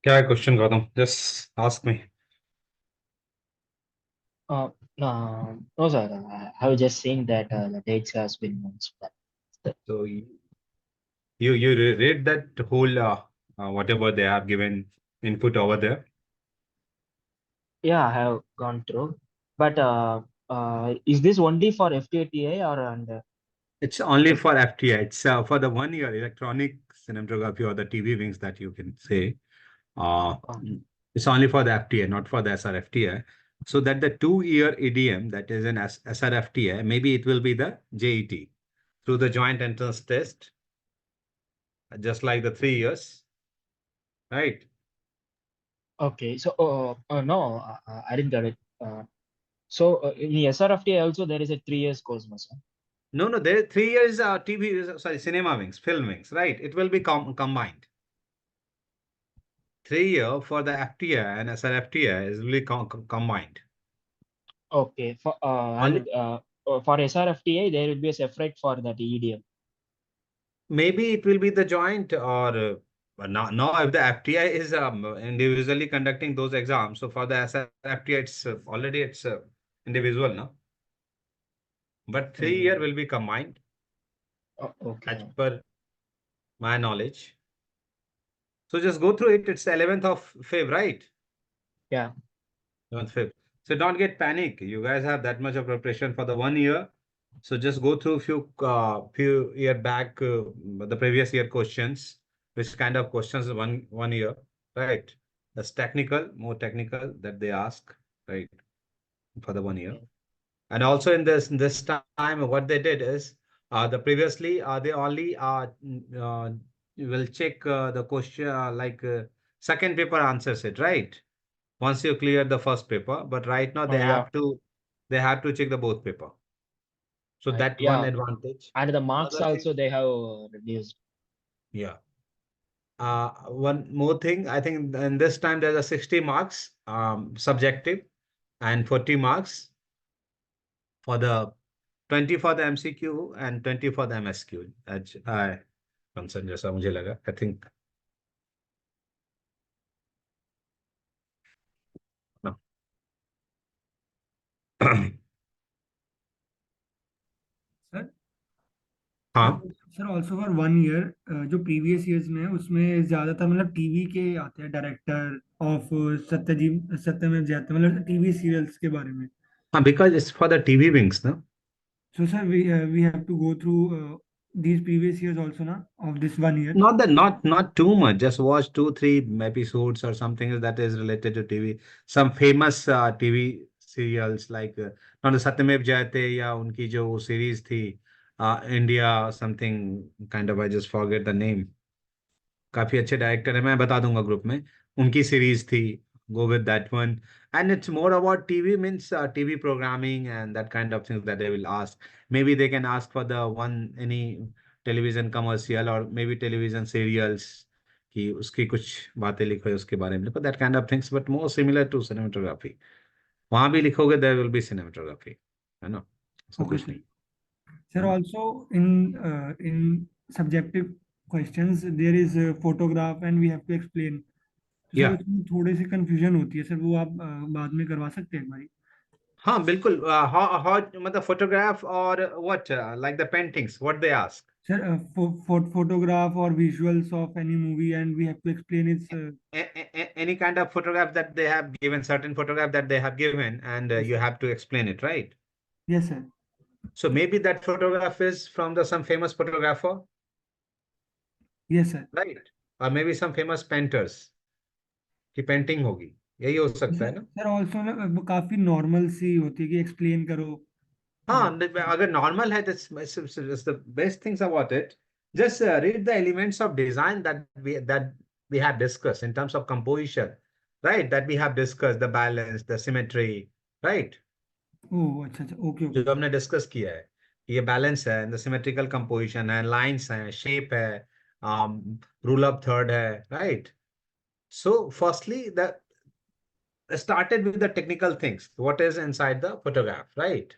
क्या है question Gautam? Just ask me. No, sir. I was just saying that the dates has been announced. So you read that whole whatever they have given input over there. Yeah, I have gone through. But is this only for FTTA or and It's only for FTI. It's for the 1 year electronic cinematography or the TV wings that you can say. Uh, uh, it's only for the FTA, not for the SRFTI. So that the 2 year EDM that is in SRFTI, maybe it will be the JET through the joint entrance test, just like the 3 years, right? okay? So no, I didn't get it. In SRFTA also there is a 3 years course, no, sir. No, no, there 3 years TV, sorry, cinema wings, film wings, right? It will be combined. 3 year for the FTI and SRFTI is really combined. Okay, On for SRFTA there will be a separate for that EDM. maybe it will be the joint or but now if the FTI is individually conducting those exams, so for the SRFTI it's already it's individual now. But 3 year Mm, will be combined as okay. per my knowledge. So just go through it. It's 11th of Feb, right? Yeah. 11th Feb. So don't get panic. You guys have that much of preparation for the 1 year. So just go through few year back the previous year questions. Which kind of questions one year, right? That's technical, more technical that they ask, right, for the 1 year. Okay. And also in this time, what they did is the previously they only will check the question second paper answers it, right? Once you clear the first paper, but right now Yeah. they have to check the both paper. So that one Yeah. advantage. And the marks Another thing, also they have reduced. yeah. One more thing, I think in this time there's a 60 marks subjective and 40 marks for the 20 for the MCQ and 20 for the MSQ. As I concern जैसा मुझे लगा, I think no. Sir sir हाँ sir also for 1 year जो previous years में है उसमें ज्यादातर मतलब टीवी के आते हैं डायरेक्टर ऑफ सत्यमेव जयते मतलब टीवी सीरियल्स के बारे में. हाँ, because it's for the TV wings, no? So sir we have to go through these previous years also na of this 1 year. Not that, not too much. Just watch 2, 3 episodes or something that is related to TV. Some famous TV serials like not the Satyamev Jayate या उनकी जो वो series थी India something kind of I just forget the name. काफी अच्छे director है, मैं बता दूंगा ग्रुप में. उनकी सीरीज थी. Go with that one. And it's more about TV means TV programming and that kind of things that they will ask. Maybe they can ask for the one any television commercial or maybe television serials कि उसकी कुछ बातें लिखो है उसके बारे में लिखो, that kind of things, but more similar to cinematography. वहां भी लिखोगे there will be cinematography, है ना? ऐसा Okay कुछ sir. नहीं, Sir है ना? also in subjective questions there is a photograph and we have to explain. तो सर या उसमें थोड़ी सी कंफ्यूजन होती है सर, वो आप बाद में करवा सकते हैं एक बारी. हाँ बिल्कुल. how मतलब photograph or what like the paintings what they ask. Sir, photograph or visuals of any movie and we have to explain its. Any kind of photograph that they have given, certain photograph that they have given, and Yes, you sir. have to explain it, right? Yes, sir. So maybe that photograph is from the some famous photographer, Yes, sir. right? Or maybe some famous painters की painting होगी, यही हो सकता sir है ना? Sir also ना वो काफी नॉर्मल सी होती है कि एक्सप्लेन करो. हाँ, और अगर नॉर्मल है, that's the best things about it. Just read the elements of design that we have discussed in terms of composition, right? That we have discussed the balance, the symmetry, right? ओह अच्छा अच्छा, okay जो okay. हमने discuss किया है, ये balance है, the symmetrical composition है, lines है, शेप है, रूल ऑफ थर्ड है, right? So firstly the started with the technical things what is inside the photograph, right?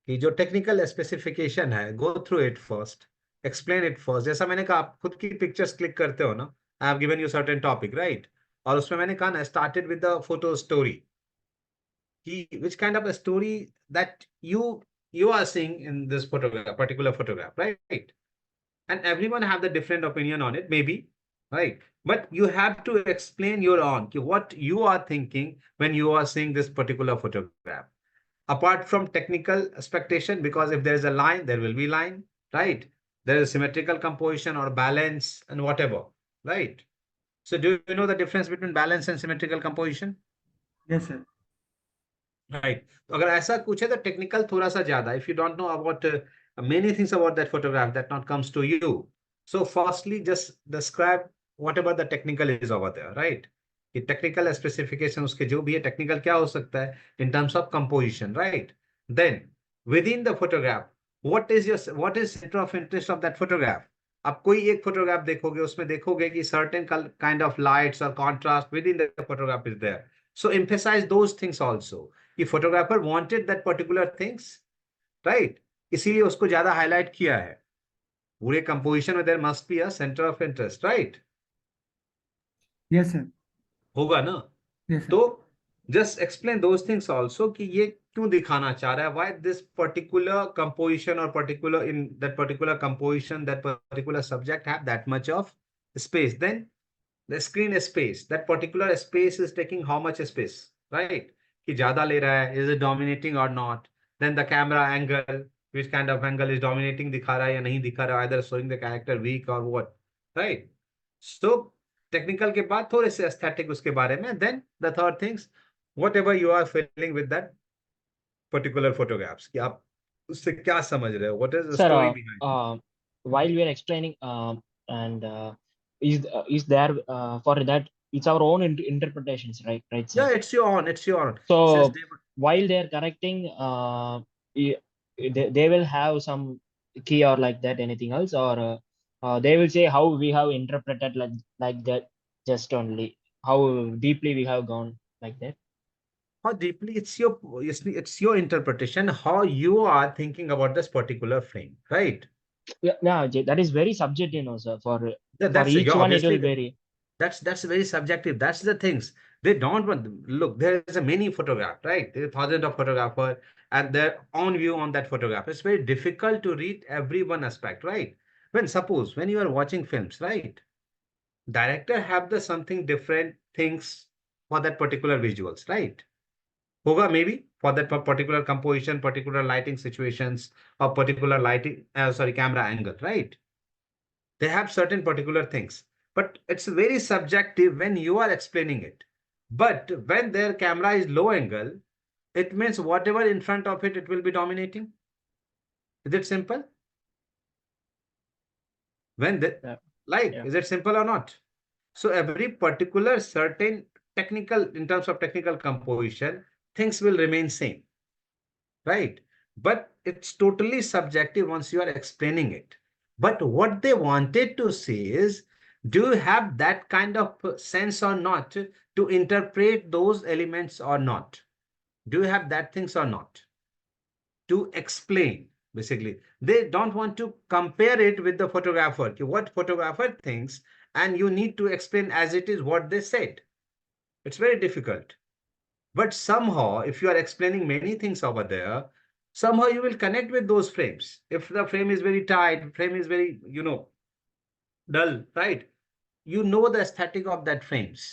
कि जो टेक्निकल स्पेसिफिकेशन है, go through it first, explain it first. जैसा मैंने कहा, आप खुद की पिक्चर्स क्लिक करते हो ना, I have given you certain topic, right? और उसमें मैंने कहा ना, started with the photo story, which kind of a story that you are seeing in this photograph, particular photograph, right? And everyone have the different opinion on it, maybe, right? But you have to explain your own, what you are thinking when you are seeing this particular photograph. Apart from technical expectation, because if there is a line, there will be line, right? There is symmetrical composition or balance and whatever, right? So do you know the difference between balance and symmetrical composition? Yes, sir. Right, तो अगर ऐसा कुछ है तो technical थोड़ा सा ज्यादा, if you don't know about many things about that photograph that not comes to you, so firstly just describe whatever the technical is over there, right? कि टेक्निकल स्पेसिफिकेशन उसके जो भी है, टेक्निकल क्या हो सकता है in terms of composition, right? Then within the photograph, what is centre of interest of that photograph? आप कोई एक फोटोग्राफ देखोगे, उसमें देखोगे कि सर्टेन काइंड ऑफ लाइट्स और contrast within the photograph is there, so emphasize those things also, कि photographer wanted that particular things, right? इसीलिए उसको ज्यादा हाईलाइट किया है। पूरे कंपोजिशन में there must be a centre of interest, right? Yes, sir. होगा ना? Yes, sir. तो just explain those things also कि ये क्यों दिखाना चाह रहा है, व्हाई दिस पर्टिकुलर कंपोजिशन और particular in that particular composition, that particular subject have that much of space, then the screen space, that particular space is taking how much space, right? कि ज्यादा ले रहा है, is it dominating or not? Then the camera angle, which kind of angle is dominating, दिखा रहा है या नहीं दिखा रहा है, either showing the character weak or what, right? So technical के बाद थोड़े से aesthetic उसके बारे में, then the third things, whatever you are feeling with that particular photographs, कि आप उससे क्या समझ रहे हो, what is the Sir, story behind it? while we are explaining, and is there for that, it's our own interpretations, right? Right, sir. Yeah, it's your own. Since So they were, while they're correcting, i- they will have some key or like that, anything else, or they will say how we have interpreted like that, just only how deeply we have gone like that. how deeply, it's your interpretation, how you are thinking about this particular frame, right? Yeah, yeah, that is very subjective, sir. For That's, yeah, each one, it obviously will vary. that's very subjective. That's the things they don't want. Look, there is a many photograph, right? There are thousands of photographer and their own view on that photograph. It's very difficult to read every one aspect, right? When suppose when you are watching films, right, director have the something different things for that particular visuals, right? होगा maybe for that particular composition, particular lighting situations, or particular lighting, sorry, camera angle, right? They have certain particular things, but it's very subjective when you are explaining it. But when their camera is low angle, it means whatever in front of it, it will be dominating. Is it simple? When the, Yeah, like, yeah. is it simple or not? So every particular certain technical, in terms of technical composition, things will remain same, right? But it's totally subjective once you are explaining it. But what they wanted to say is, do you have that kind of sense or not to interpret those elements or not? Do you have that things or not? To explain, basically. They don't want to compare it with the photographer, what photographer thinks, and you need to explain as it is what they said. It's very difficult. But somehow, if you are explaining many things over there, somehow you will connect with those frames. If the frame is very tight, frame is very, dull, right? You know the aesthetic of that frames.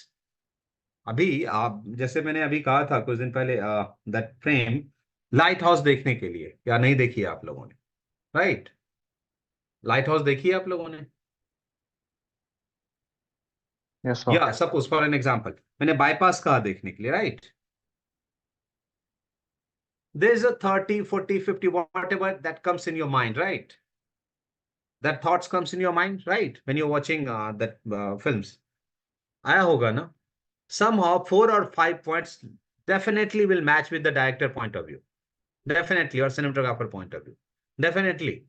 अभी आप जैसे मैंने अभी कहा था कुछ दिन पहले, दैट फ्रेम लाइट हाउस देखने के लिए, या नहीं देखी है आप लोगों ने, राइट? लाइट हाउस देखी है आप लोगों ने? Yes, sir. या सपोज फॉर एन एग्जांपल, मैंने बाईपास कहा देखने के लिए, right? There is a 30, 40, 50, whatever that comes in your mind, right? That thoughts comes in your mind, right? When you're watching that films. आया होगा ना? Somehow 4 or 5 points definitely will match with the director point of view. Definitely, or cinematographer point of view. Definitely.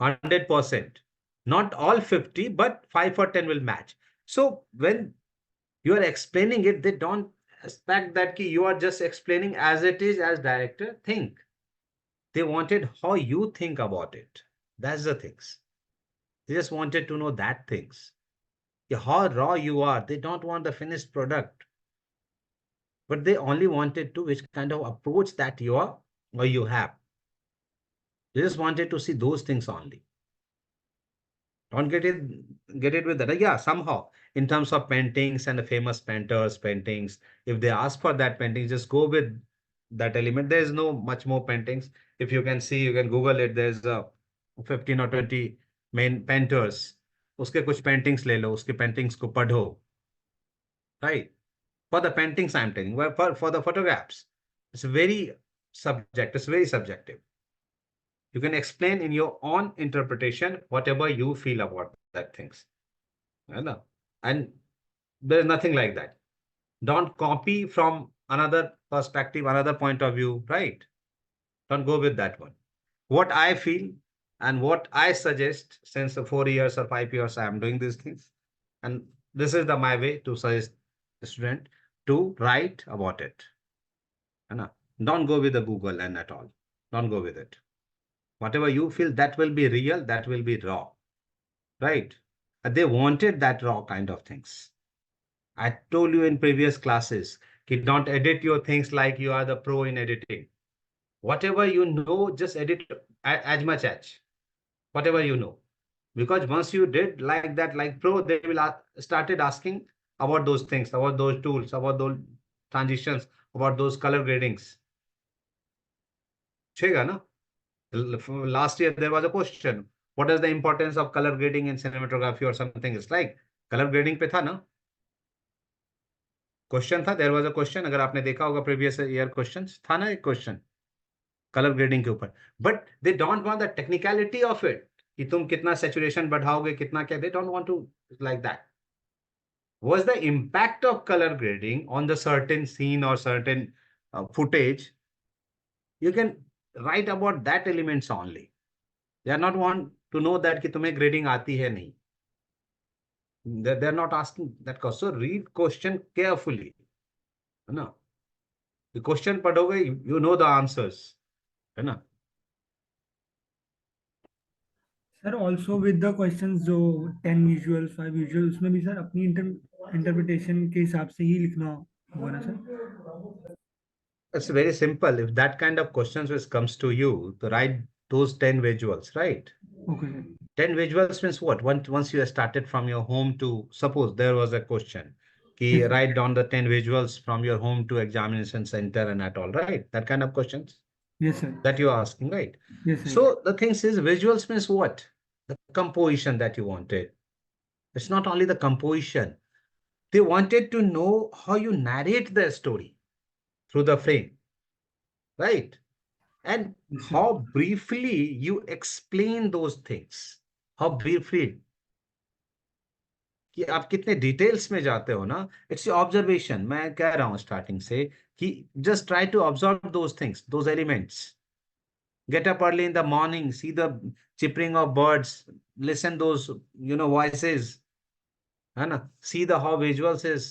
100%. Not all 50, but 5 or 10 will match. So when you are explaining it, they don't expect that you are just explaining as it is as director think. They wanted how you think about it. That's the things. They just wanted to know that things. how raw you are. They don't want the finished product, but they only wanted to which kind of approach that you are or you have. They just wanted to see those things only. Don't get it with that. Yeah, somehow in terms of paintings and the famous painters paintings, if they ask for that painting, just go with that element. There is no much more paintings. If you can see, you can Google it. There's 15 or 20 main painters. उसके कुछ paintings ले लो, उसके paintings को पढ़ो, right? For the paintings, I'm telling you, for the photographs, it's very subject. It's very subjective. You can explain in your own interpretation whatever you feel about that things. And there is nothing like that. Don't copy from another perspective, another point of view, right? Don't go with that one. What I feel and what I suggest, since the 4 years or 5 years I am doing these things, and this is my way to suggest the student to write about it. Don't go with the Google and at all. Don't go with it. Whatever you feel, that will be real, that will be raw, right? They wanted that raw kind of things. I told you in previous classes, don't edit your things like you are the pro in editing. Whatever you know, just edit as much as whatever you know. Because once you did like that, like pro, they will started asking about those things, about those tools, about those transitions, about those color gradings. Chega, na? Last year there was a question. What is the importance of color grading in cinematography or something? It's like color grading पे था ना? Question था, there was a question, अगर आपने देखा होगा previous year questions था ना एक क्वेश्चन कलर ग्रेडिंग के ऊपर. But they don't want the technicality of it कि तुम कितना सैचुरेशन बढ़ाओगे कितना क्या. They don't want to like that. Was the impact of color grading on the certain scene or certain footage? You can write about that elements only. They are not want to know that कि तुम्हें grading आती है नहीं. They are not asking that question. So read question carefully. है ना? The question पढ़ोगे, you know the answers. है ना? Sir also with the questions जो 10 विजुअल 5 विजुअल उसमें भी सर अपनी इंटरप्रिटेशन के हिसाब से ही लिखना होगा ना sir. It's very simple. If that kind of questions which comes to you, to write those 10 visuals, right? Okay sir. 10 visuals means what? Once you have started from your home to, suppose there was a question, yes write down the 10 visuals from your home to examination center and at all, right? That kind of questions yes sir. that you are asking, right? Yes sir. So the thing is, visuals means what? The composition that you wanted. It's not only the composition. They wanted to know how you narrate the story through the frame, right? And how briefly you explain those things. How briefly. कि आप कितने details में जाते हो ना. It's observation. मैं कह रहा हूं स्टार्टिंग से कि just try to observe those things, those elements. Get up early in the morning, see the chirping of birds, listen those voices, है ना? See the how visuals is.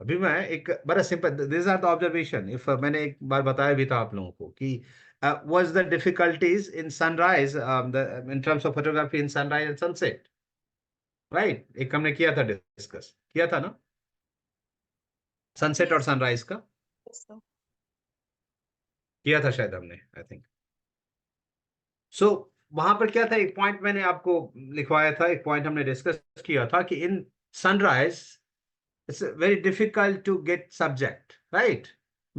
अभी मैं एक बड़ा simple, this are the observation. If मैंने एक बार बताया भी था आप लोगों को कि what's the difficulties in sunrise, in terms of photography in sunrise and sunset, right? एक हमने किया था, डिस्कस किया था ना, सनसेट और सनराइज का किया था शायद हमने, आई थिंक. सो वहां पर क्या था, एक पॉइंट मैंने आपको लिखवाया था, एक पॉइंट हमने डिस्कस किया था कि इन sunrise it's very difficult to get subject, right?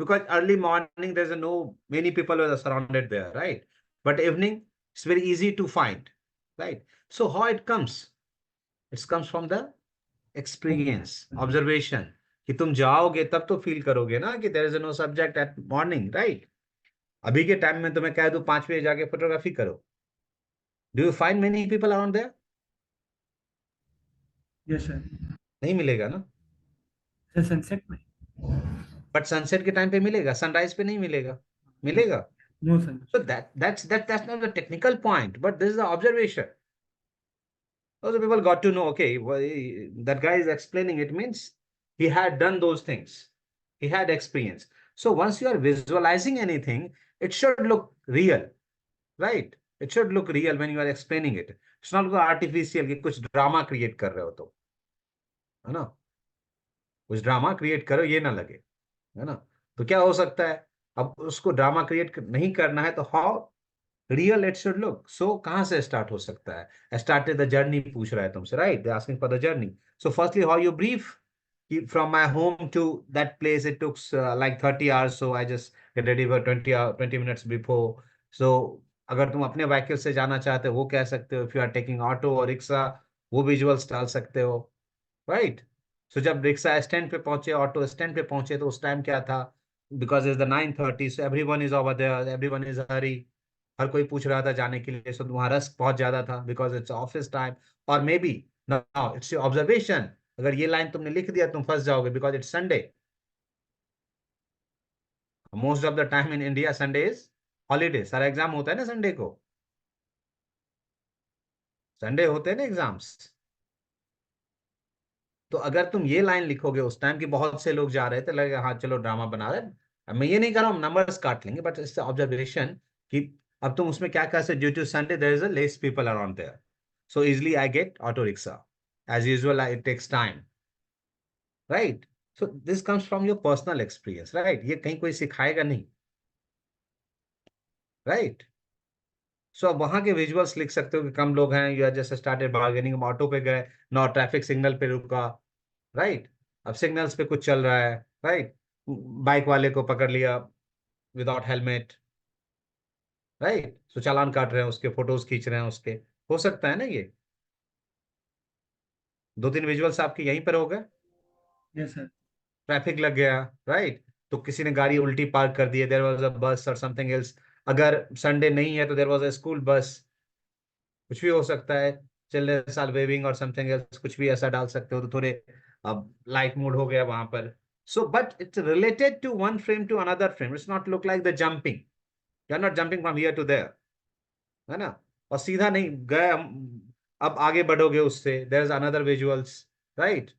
Because early morning there's no many people are surrounded there, right? But evening it's very easy to find, right? So how it comes? It comes from the experience, observation. कि तुम जाओगे तब तो feel करोगे ना कि there is no subject at morning, right? अभी के टाइम में तुम्हें कह दूं 5 बजे जाके फोटोग्राफी करो, do you find many people around there? Yes sir. नहीं मिलेगा ना. सर सनसेट में. बट सनसेट के टाइम पे मिलेगा, सनराइज पे नहीं मिलेगा. मिलेगा. No sir. So that's not the technical point, but this is the observation. Also, people got to know, okay, well, that guy is explaining it means he had done those things. He had experience. So once you are visualizing anything, it should look real, right? It should look real when you are explaining it. It's not look artificial कि कुछ drama create कर रहे हो तो, है ना, कुछ drama create करो ये ना लगे, है ना। तो क्या हो सकता है, अब उसको ड्रामा क्रिएट नहीं करना है तो how real it should look. So कहाँ से स्टार्ट हो सकता है, स्टार्टेड द जर्नी पूछ रहा है तुमसे, right, they asking for the journey. So firstly how you brief, from my home to that place it took like 30 hours, so I just get ready for 20 minutes before. So अगर तुम अपने vehicle से जाना चाहते हो वो कह सकते हो, if you are taking auto और रिक्शा वो विजुअल्स डाल सकते हो, राइट। सो जब रिक्शा स्टैंड पे पहुंचे, ऑटो स्टैंड पे पहुंचे, तो उस टाइम क्या था, because is the 9:30, so everyone is over there, everyone is hurry, हर कोई पूछ रहा था जाने के लिए, सो वहां रश बहुत ज्यादा था बिकॉज इट्स ऑफिस टाइम। और maybe now it's your observation, अगर ये लाइन तुमने लिख दिया तुम फंस जाओगे because it's Sunday. Most of the time in India Sunday is holiday, सारा एग्जाम होता है ना संडे को, संडे होते हैं ना एग्जाम्स। तो अगर तुम ये लाइन लिखोगे उस टाइम की बहुत से लोग जा रहे थे, लगेगा हाँ चलो ड्रामा बना रहे हैं। अब मैं ये नहीं कर रहा हूँ नंबर्स काट लेंगे, बट इट्स ऑब्जर्वेशन कि अब तुम उसमें क्या कह सकते, due to Sunday there is a less people around there, so easily I get auto rickshaw, as usual it takes time, right. So this comes from your personal experience, right, ये कहीं कोई सिखाएगा नहीं, राइट। सो अब वहां के visuals लिख सकते हो कि कम लोग हैं, you are just started bargaining, auto पे गए, नौ ट्रैफिक सिग्नल पे रुका, राइट, अब सिग्नल्स पे कुछ चल रहा है, राइट, बाइक वाले को पकड़ लिया विदाउट हेलमेट, राइट, सो चालान काट रहे हैं उसके, फोटोज खींच रहे हैं उसके, हो सकता है ना ये, दो तीन विजुअल्स आपके यहीं पर हो गए। Yes sir. ट्रैफिक लग गया, राइट, तो किसी ने गाड़ी उल्टी पार्क कर दी है, देयर वाज अ बस और समथिंग एल्स, अगर संडे नहीं है तो there was a school bus, कुछ भी हो सकता है, चिल्ड्रन साल वेविंग और समथिंग एल्स, कुछ भी ऐसा डाल सकते हो, तो थोड़े अब लाइट मूड हो गया वहां पर। So but it's related to one frame to another frame, it's not look like the jumping, you are not jumping from here to there, है ना, और सीधा नहीं गए अब आगे बढ़ोगे उससे, there is another visuals, right.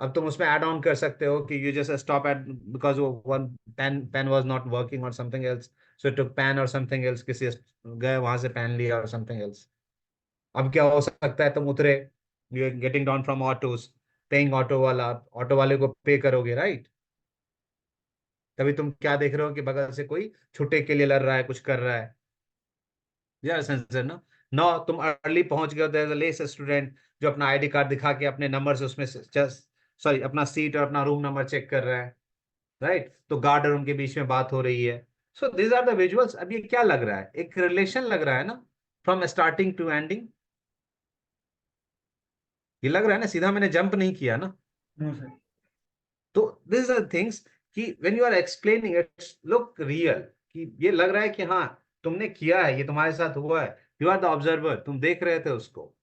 अब तुम उसमें ऐड ऑन कर सकते हो कि you just stop at, because वो one pen was not working और something else, so took pen और समथिंग एल्स, किसी गए वहां से पेन लिया और समथिंग एल्स। अब क्या हो सकता है, तुम उतरे, you getting down from autos, paying auto वाला, ऑटो वाले को पे करोगे, राइट। तभी तुम क्या देख रहे हो कि बगल से कोई छुट्टे के लिए लड़ रहा है, कुछ कर रहा है, यार सेंसर ना। नो तुम अर्ली पहुंच गए, there is a less student जो अपना आईडी कार्ड दिखा के अपने नंबर से उसमें सॉरी अपना सीट और अपना रूम नंबर चेक कर रहा है, राइट, तो गार्ड और उनके बीच में बात हो रही है। So these are the visuals. अब ये क्या लग रहा है, एक रिलेशन लग रहा है ना, फ्रॉम स्टार्टिंग टू एंडिंग, ये लग रहा है ना, सीधा मैंने जंप नहीं किया ना। No sir. तो दिस आर थिंग्स कि when you are explaining it's look real, कि ये लग रहा है कि हाँ तुमने किया है, ये तुम्हारे साथ हुआ है, यू आर द ऑब्जर्वर, तुम देख रहे थे उसको,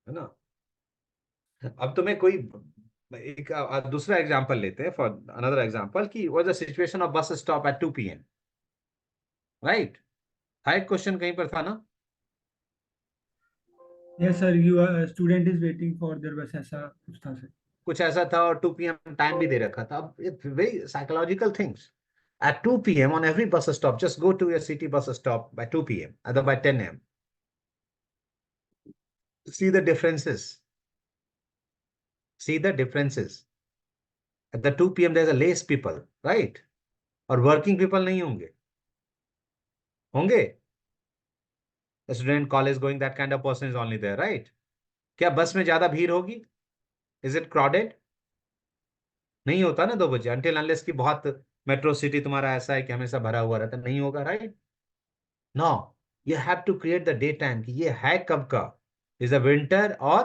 है ना। अब तुम्हें कोई एक दूसरा एग्जांपल लेते हैं, फॉर अनदर एग्जांपल, कि what the situation of bus stop at 2 p.m, right, था एक क्वेश्चन कहीं पर था ना, yes sir, you student is waiting for their बस, ऐसा कुछ था सर। कुछ ऐसा था, और 2 p.m टाइम भी दे रखा था। अब it's very psychological things, at 2 p.m on every bus stop, just go to your city bus stop by 2 p.m, either by 10 a.m, see the differences, see the differences, at the 2 p.m there's a less people, right, और working people नहीं होंगे, होंगे student college going, that kind of person is only there, right. क्या bus में ज्यादा भीड़ होगी, is it crowded, नहीं होता ना 2 बजे, अनटिल अनलेस की बहुत मेट्रो सिटी तुम्हारा ऐसा है कि हमेशा भरा हुआ रहता, नहीं होगा, right. No, you have to create the day time, कि ये है कब का, इज अ विंटर, और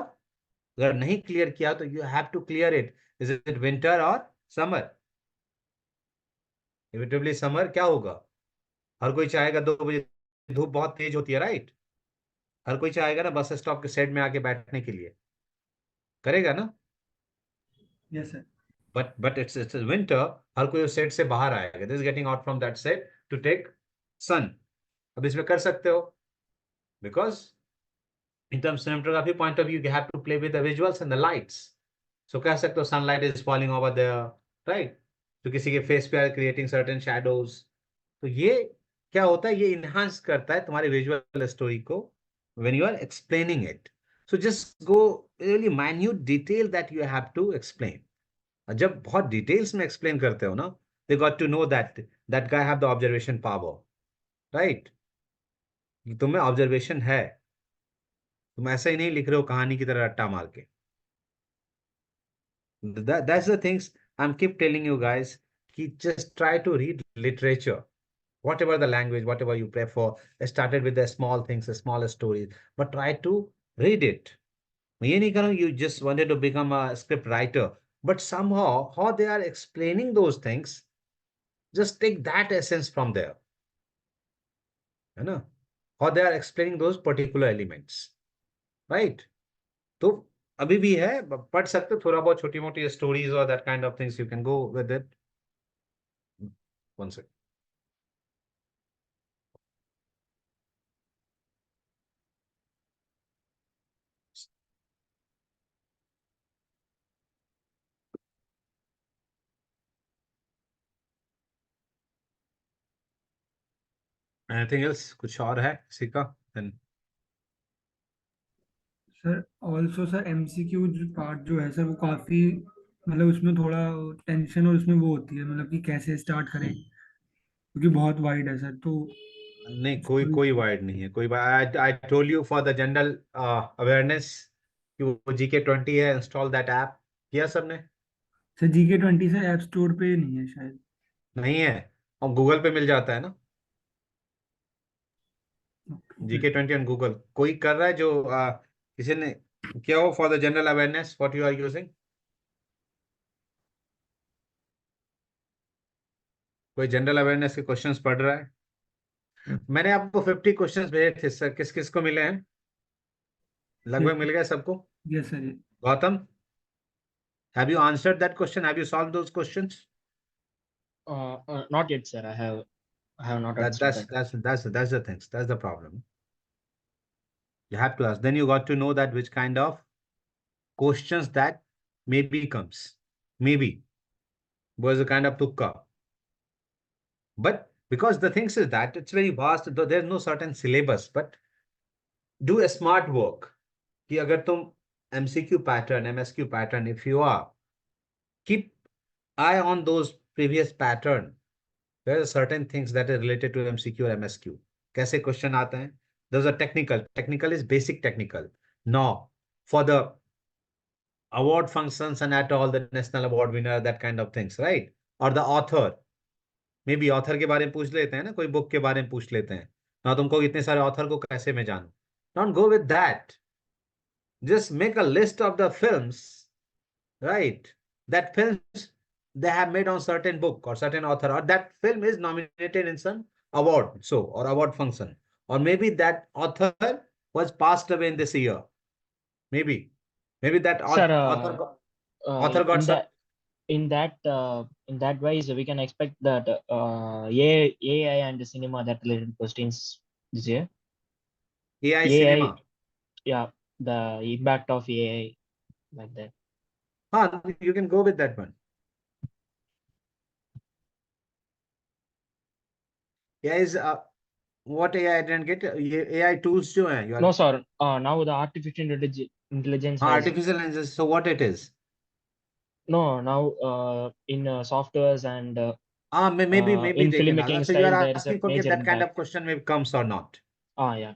अगर नहीं क्लियर किया तो you have to clear it, is it winter और समर, इविटेबली समर क्या होगा, हर कोई चाहेगा 2 बजे, धूप बहुत तेज होती है, राइट, हर कोई चाहेगा ना बस स्टॉप के साइड में आके बैठने के लिए, करेगा ना। Yes sir. But it's winter, हर कोई उस सेट से बाहर आएगा, this getting out from that set to take sun. अब इसमें कर सकते हो, because in terms of cinematography point of view, you have to play with the visuals and the lights. So कह सकते हो sunlight is falling over there, right, तो किसी के फेस पे are creating certain shadows, तो ये क्या होता है, ये इनहांस करता है तुम्हारी विजुअल स्टोरी को when you are explaining it. So just go really minute detail that you have to explain. जब बहुत डिटेल्स में एक्सप्लेन करते हो ना, they got to know that that guy have the observation power, right. तुम्हें observation है, तुम ऐसा ही नहीं लिख रहे हो कहानी की तरह रट्टा मार के. That's the things I'm keep telling you guys. Just try to read literature, whatever the language, whatever you prefer. Started with the small things, the smaller stories, but try to read it. ये नहीं करो you just wanted to become a script writer, but somehow how they are explaining those things, just take that essence from there, है ना? How they are explaining those particular elements, right? तो अभी भी है, पढ़ सकते हो थोड़ा बहुत छोटी मोटी स्टोरीज और that kind of things, you can go with it. One second. Anything else, कुछ और है किसी का? Then sir also sir MCQ part जो है सर वो काफी मतलब उसमें थोड़ा टेंशन और उसमें वो होती है मतलब कि कैसे स्टार्ट करें क्योंकि बहुत वाइड है सर तो नहीं, कोई उसको- कोई वाइड नहीं है, कोई. I I told you for the general awareness कि वो GK20 है, इंस्टॉल दैट ऐप. किया सबने? सर GK20 से ऐप स्टोर पे नहीं है शायद। नहीं है, और गूगल पे मिल जाता है ना. Okay GK20 on Google. कोई कर रहा है जो किसी ने किया हो for the general awareness what you are using? कोई जनरल अवेयरनेस के क्वेश्चंस पढ़ रहा है? मैंने आपको 50 क्वेश्चंस भेजे थे सर, किस किस को मिले हैं? लगभग मिल गए सबको. Yes sir. Gautam, have you answered that question? Have you solved those questions? Not yet, sir. I have not That answered that's that. that's that's the things. That's the problem. You have to ask. Then you got to know that which kind of questions that maybe comes. Maybe was a kind of tukka. But because the things is that it's very vast, there's no certain syllabus. But do a smart work. कि अगर तुम MCQ pattern, MSQ pattern, if you are, keep eye on those previous pattern. There are certain things that are related to MCQ or MSQ. कैसे question आते हैं? Those are technical. Technical is basic technical. Now, for the award functions and at all the national award winner, that kind of things, right? Or the author. Maybe author के बारे में पूछ लेते हैं ना, कोई बुक के बारे में पूछ लेते हैं ना. तुमको इतने सारे author को कैसे मैं जानूं? Don't go with that. Just make a list of the films, right? That films they have made on certain book or certain author, or that film is nominated in some award, so or award function, or maybe that author was passed away in this year. Maybe that Sir, author got in some that way, so we can expect that AI and cinema that related questions this year. AI AI, cinema. yeah, the impact of AI like that. You can go with that one. AI is what AI I didn't get. AI tools जो हैं, you No, are sir. Now the artificial intelligence has artificial intelligence. So what it is? no now in softwares and Maybe in they can filmmaking ask. So you style are there is a asking for major that kind impact. of question maybe comes or not. Yeah.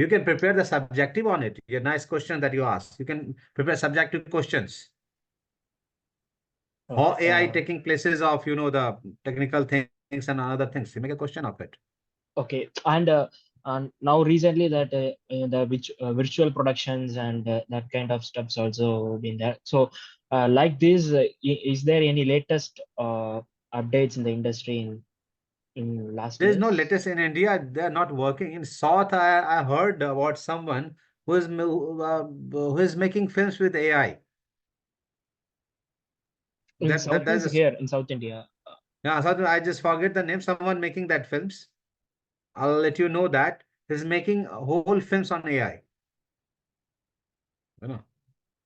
You can prepare the subjective on it. A nice question that you ask. You can prepare subjective questions. How Okay. AI taking places of the technical things and other things. You make a question of it. Okay. And now recently that the which virtual productions and that kind of stuff's also been there. So like this, is there any latest updates in the industry in last There is no years? latest in India. They are not working. In South, I heard about someone who is making films with AI. In That South means that's a, here in South India. yeah. So I just forget the name. Someone making that films. I'll let you know that he's making whole films on AI. You know.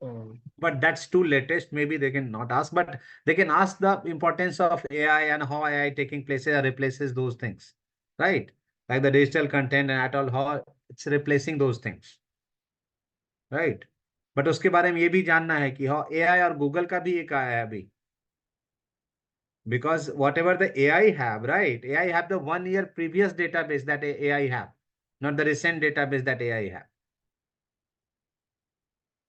Um, But that's too latest. Maybe they can not ask, but they can ask the importance of AI and how AI taking places or replaces those things. right? Like the digital content and at all, how it's replacing those things, right? But उसके बारे में ये भी जानना है कि हाँ AI और गूगल का भी एक आया है अभी, because whatever the AI have, right? AI have the 1 year previous database that AI have, not the recent database that AI have.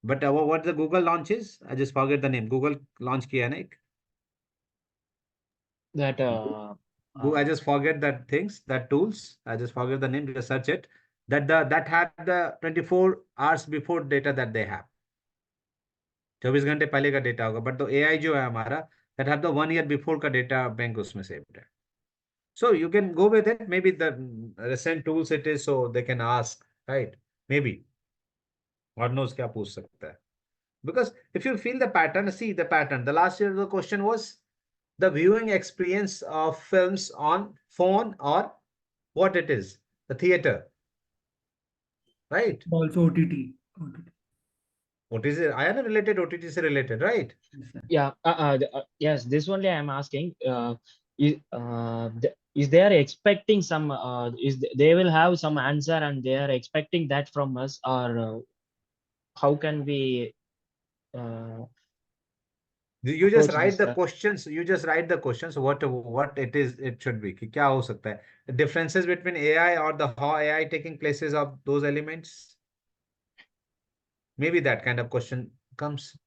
But what the Google launch is, I just forget the name. Google launch किया है ना एक? That I just forget that things, that tools. I just forget the name. Just search it. That had the 24 hours before data that they have. 24 घंटे पहले का data होगा. But तो AI जो है हमारा, that have the 1 year before का data bank उसमें saved है. So you can go with it. Maybe the recent tools it is, so they can ask, right? Maybe. God knows क्या पूछ सकता है. Because if you feel the pattern, see the pattern. The last year the question was the viewing experience of films on phone or what it is, the theater, right? Also OTT. OTT. What is it? I am related, OTT से related, right? Yes, sir. yeah yes, this only I am asking. Is they are expecting some they will have some answer and they are expecting that from us, or how can we uh, You just approach write this? the questions. You just write the questions. What it is, it should be. कि क्या हो सकता है? The differences between AI or the how AI taking places of those elements. Maybe that kind of question comes.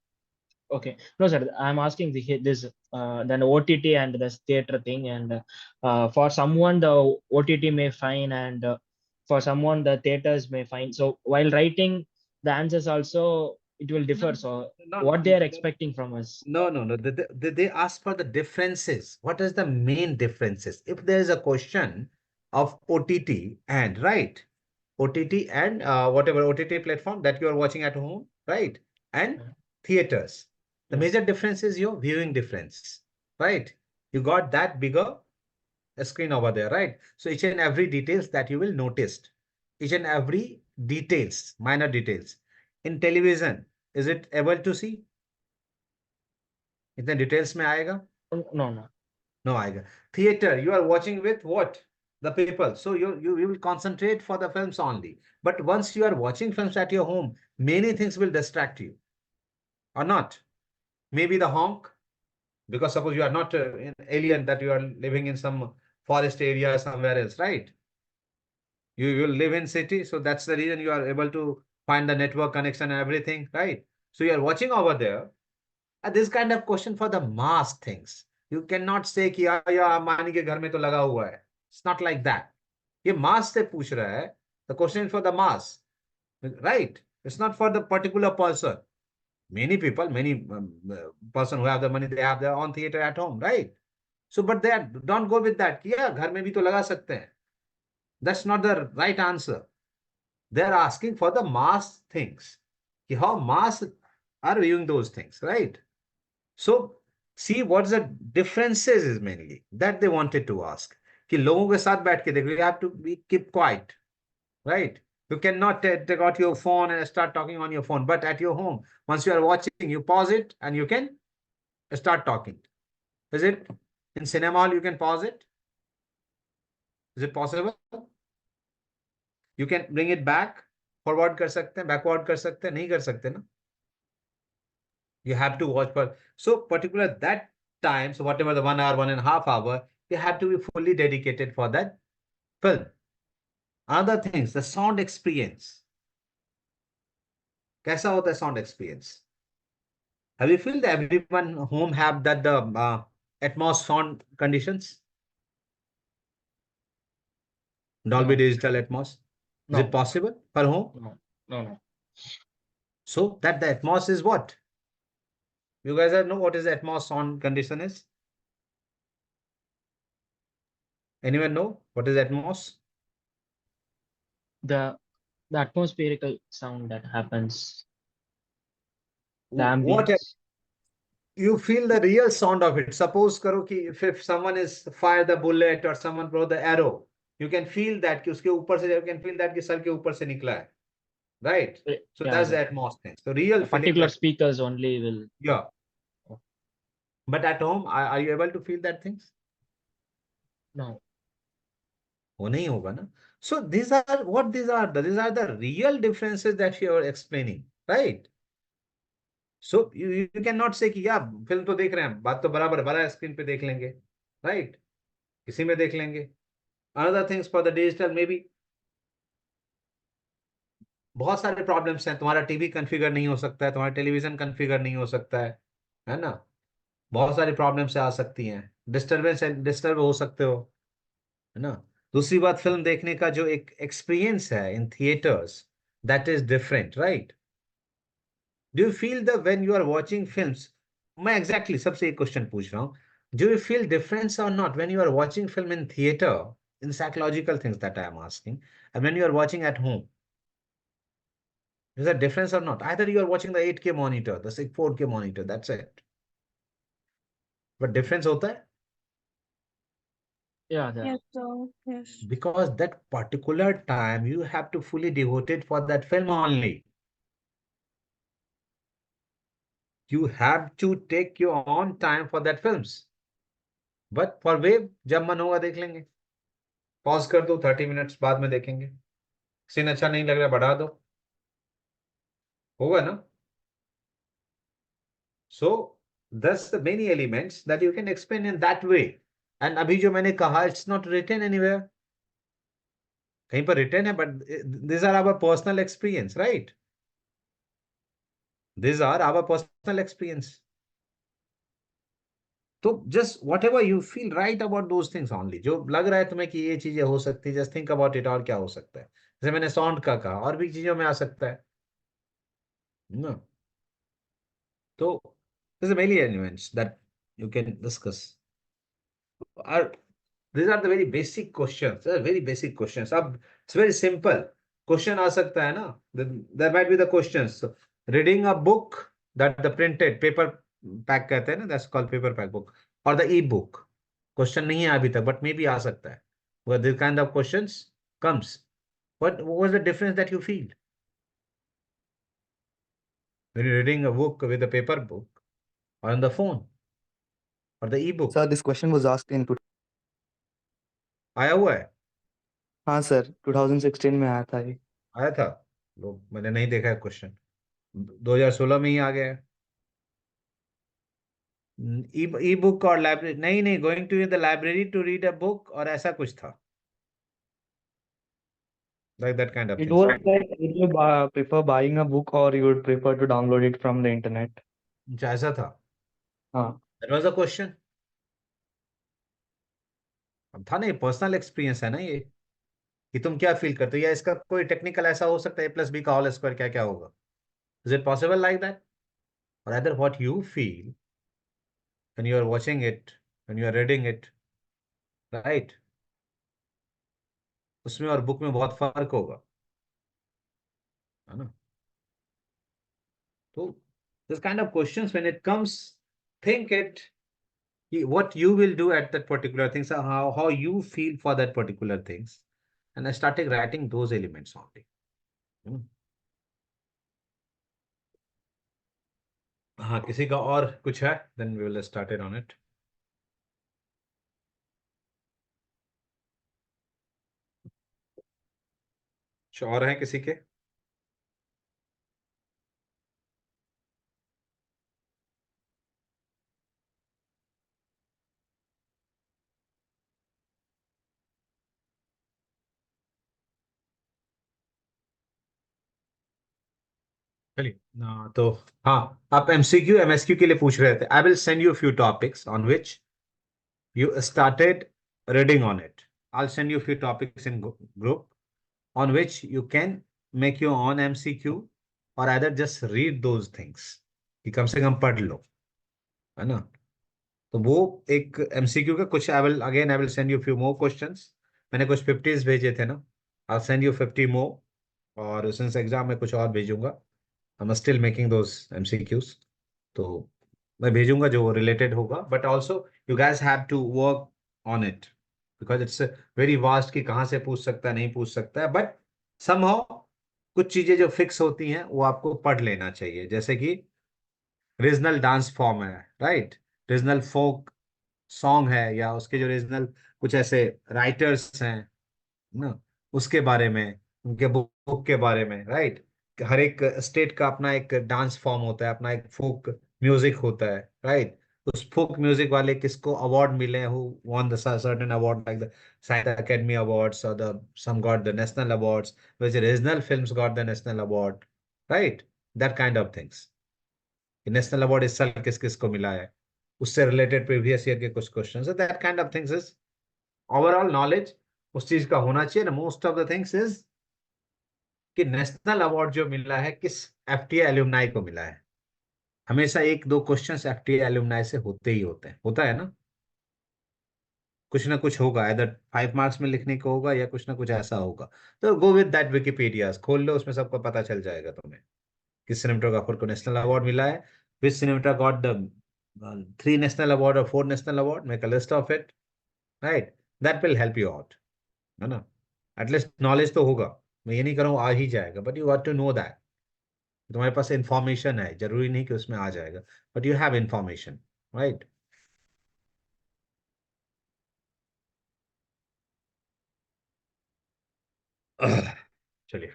Okay, no, sir. I'm asking this then OTT and this theater thing, and for someone the OTT may fine, and for someone the theaters may fine. So while writing the answers also it will differ. So No, what they are expecting from us? no. They ask for the differences. What is the main differences? If there is a question of OTT and right, OTT and whatever OTT platform that you are watching at home, right, and theaters. The Yes. major difference is your viewing difference, right? You got that bigger screen over there, right? So each and every details that you will notice, each and every details, minor details. In television, is it able to see? इतने details में आएगा? No, no. No आएगा. Theater, you are watching with what? The people. So you will concentrate for the films only. But once you are watching films at your home, many things will distract you. Or not. Maybe the honk, because suppose you are not an alien that you are living in some forest area somewhere else, right? You will live in city, so that's the reason you are able to find the network connection and everything, right? So you are watching over there. This kind of question for the mass things. You cannot say कि या अंबानी के घर में तो लगा हुआ है. It's not like that. ये mass से पूछ रहा है. The question is for the mass, right? It's not for the particular person. Many people, many person who have the money, they have their own theater at home, right? So, but they don't go with that. कि घर में भी तो लगा सकते हैं. That's not the right answer. They are asking for the mass things. कि how mass are viewing those things, right? So see what's the differences is mainly that they wanted to ask. कि लोगों के साथ बैठ के देखो, you have to be keep quiet, right? You cannot take out your phone and start talking on your phone. But at your home, once you are watching, you pause it and you can start talking. Is it in cinema hall? You can pause it. Is it possible? You can bring it back. Forward कर सकते हैं, backward कर सकते हैं, नहीं कर सकते ना. You have to watch for so particular that time. So whatever the 1 hour, 1.5 hour, you have to be fully dedicated for that film. Other things, the sound experience. कैसा होता है sound experience? Have you feel that everyone home have that the Atmos sound conditions? Dolby No, Digital Atmos. Is it no, possible for home? no, no, no. So that the Atmos is what? You guys know what is the Atmos sound condition is? Anyone know what is Atmos? The the atmospherical sound that happens, the What ambience. you feel the real sound of it. Suppose करो कि if someone is fire the bullet or someone throw the arrow, you can feel that कि उसके ऊपर से you can feel that कि sir के ऊपर से निकला है, right? So Yeah, that's the the atmosphere. So real feeling particular that speakers only will. yeah. But at home, are you able to feel that things? No. वो नहीं होगा ना. सो these are the real differences that you are explaining, right? So you can not से कि यार film तो देख रहे हैं, बात तो बराबर, बड़ा स्क्रीन पे देख लेंगे, राइट, किसी में देख लेंगे. Another things for the digital may be बहुत सारे प्रॉब्लम्स हैं. तुम्हारा टीवी कॉन्फ़िगर नहीं हो सकता है, तुम्हारा टेलीविजन कॉन्फ़िगर नहीं हो सकता है ना. बहुत सारी प्रॉब्लम्स आ सकती हैं, डिस्टर्ब हो सकते हो, है ना. दूसरी बात, फिल्म देखने का जो एक एक्सपीरियंस है in theatres, that is different, right. Do you feel the when you are watching films, मैं एग्जैक्टली सबसे एक क्वेश्चन पूछ रहा हूँ, डू यू फील डिफरेंस और not when you are watching film in theatre, in psychological things that I am asking, and when you are watching at home, is there a difference or not? Either you are watching the 8K monitor, the 4K monitor, that's it. But difference होता है. Yeah, Yes, sir. Yes. Because that particular time you have to fully devote it for that film only. You have to take your own time for that films. But for wave, जब मन होगा देख लेंगे. Pause कर दो, 30 minutes बाद में देखेंगे. सीन अच्छा नहीं लग रहा, बढ़ा दो, होगा ना. So that's the many elements that you can explain in that way. And अभी जो मैंने कहा, it's not written anywhere. कहीं पर written है, but these are our personal experience, right? These are our personal experience. तो just what ever you feel right about those things only, जो लग रहा है तुम्हें कि ये चीजें हो सकती है, जस्ट थिंक अबाउट इट. और क्या हो सकता है, जैसे मैंने साउंड का कहा, और भी चीजों में आ सकता है ना. तो there's many elements that you can discuss. Are these are the very basic questions. They are very basic questions. अब it's very simple. Question आ सकता है ना. There might be the questions. So, reading a book, that the printed paper pack कहते हैं ना, that's called paper pack book, or the e-book. Question नहीं है अभी तक, but maybe आ सकता है. Well, this kind of questions comes. What was the difference that you feel when you're reading a book with a paper book, or on the phone, or the e-book? Sir, this question was asked in आया हुआ है. हाँ sir 2016 में आया था ये. आया था. लोग, मैंने नहीं देखा है क्वेश्चन. 2016 में ही आ गया है. ई बुक और लाइब्रेरी, नहीं नहीं, going to the library to read a book, और ऐसा कुछ था, like that kind of It things. was like would you prefer buying a book or you would prefer to download it from the internet? अच्छा, ऐसा था. हाँ. That was the question. अब था नहीं, पर्सनल एक्सपीरियंस है ना ये, कि तुम क्या फील करते हो, या इसका कोई टेक्निकल ऐसा हो सकता है, ए प्लस बी का होल स्क्वायर क्या क्या होगा. Is it possible like that, और other what you feel when you are watching it, when you are reading it, right, उसमें और बुक में बहुत फर्क होगा, है ना. तो this kind of questions when it comes, think it, what you will do at that particular things, how you feel for that particular things, and I started writing those elements only. Hmm. हाँ, किसी का और कुछ है, then we will start it on it. कुछ और है किसी के? चलिए तो हाँ, आप एमसीक्यू एमएसक्यू के लिए पूछ रहे थे. I will send you few topics on which you started reading on it. I'll send you a few topics in group on which you can make your own MCQ, or either just read those things, कि कम से कम पढ़ लो, है ना. तो वो एक MCQ का कुछ, I will send you few more questions. मैंने कुछ 50s भेजे थे ना, आई सेंड यू 50 मोर. और सिंस एग्जाम में कुछ और भेजूंगा, I am still making those MCQs. तो मैं भेजूंगा जो रिलेटेड होगा, but also you guys have to work on it, because it's very vast कि कहाँ से पूछ सकता है, नहीं पूछ सकता है. बट समहाउ कुछ चीजें जो फिक्स होती हैं वो आपको पढ़ लेना चाहिए, जैसे कि रीजनल डांस फॉर्म है, राइट, रीजनल फोक सॉन्ग है, या उसके जो रीजनल कुछ ऐसे राइटर्स हैं, ना, उसके बारे में, उनके बुक के बारे में, राइट। हर एक स्टेट का अपना एक डांस फॉर्म होता है, अपना एक फोक म्यूजिक होता है, राइट। उस फोक म्यूजिक वाले किसको अवार्ड मिले, who won the certain award like the Sahitya Academy Awards or the some got the national awards, which regional films got the national award, right? That kind of things. National award इस साल किस किस को मिला है, उससे related previous year के कुछ question, that kind of things is overall knowledge उस चीज का होना चाहिए ना। Most of the things is कि नेशनल अवार्ड जो मिला है किस एफटीआई एल्यूमनाई को मिला है। हमेशा एक दो क्वेश्चंस एफटीआई एल्यूमनाई से होते ही होते हैं, होता है ना, कुछ ना कुछ होगा, इधर 5 मार्क्स में लिखने को होगा या कुछ ना कुछ ऐसा होगा। तो गो विद दैट, विकिपीडिया खोल लो, उसमें सबको पता चल जाएगा तुम्हें किस सिनेमेटोग्राफर को नेशनल अवार्ड मिला है, विच सिनेमेटा गॉट द 3 नेशनल अवार्ड और 4 national award, make a list of it, right. That will help you out, है ना। एटलीस्ट नॉलेज तो होगा, मैं ये नहीं कर रहा हूँ आ ही जाएगा, but you have to know that तुम्हारे पास इंफॉर्मेशन है, जरूरी नहीं कि उसमें आ जाएगा, but you have information, right. चलिए,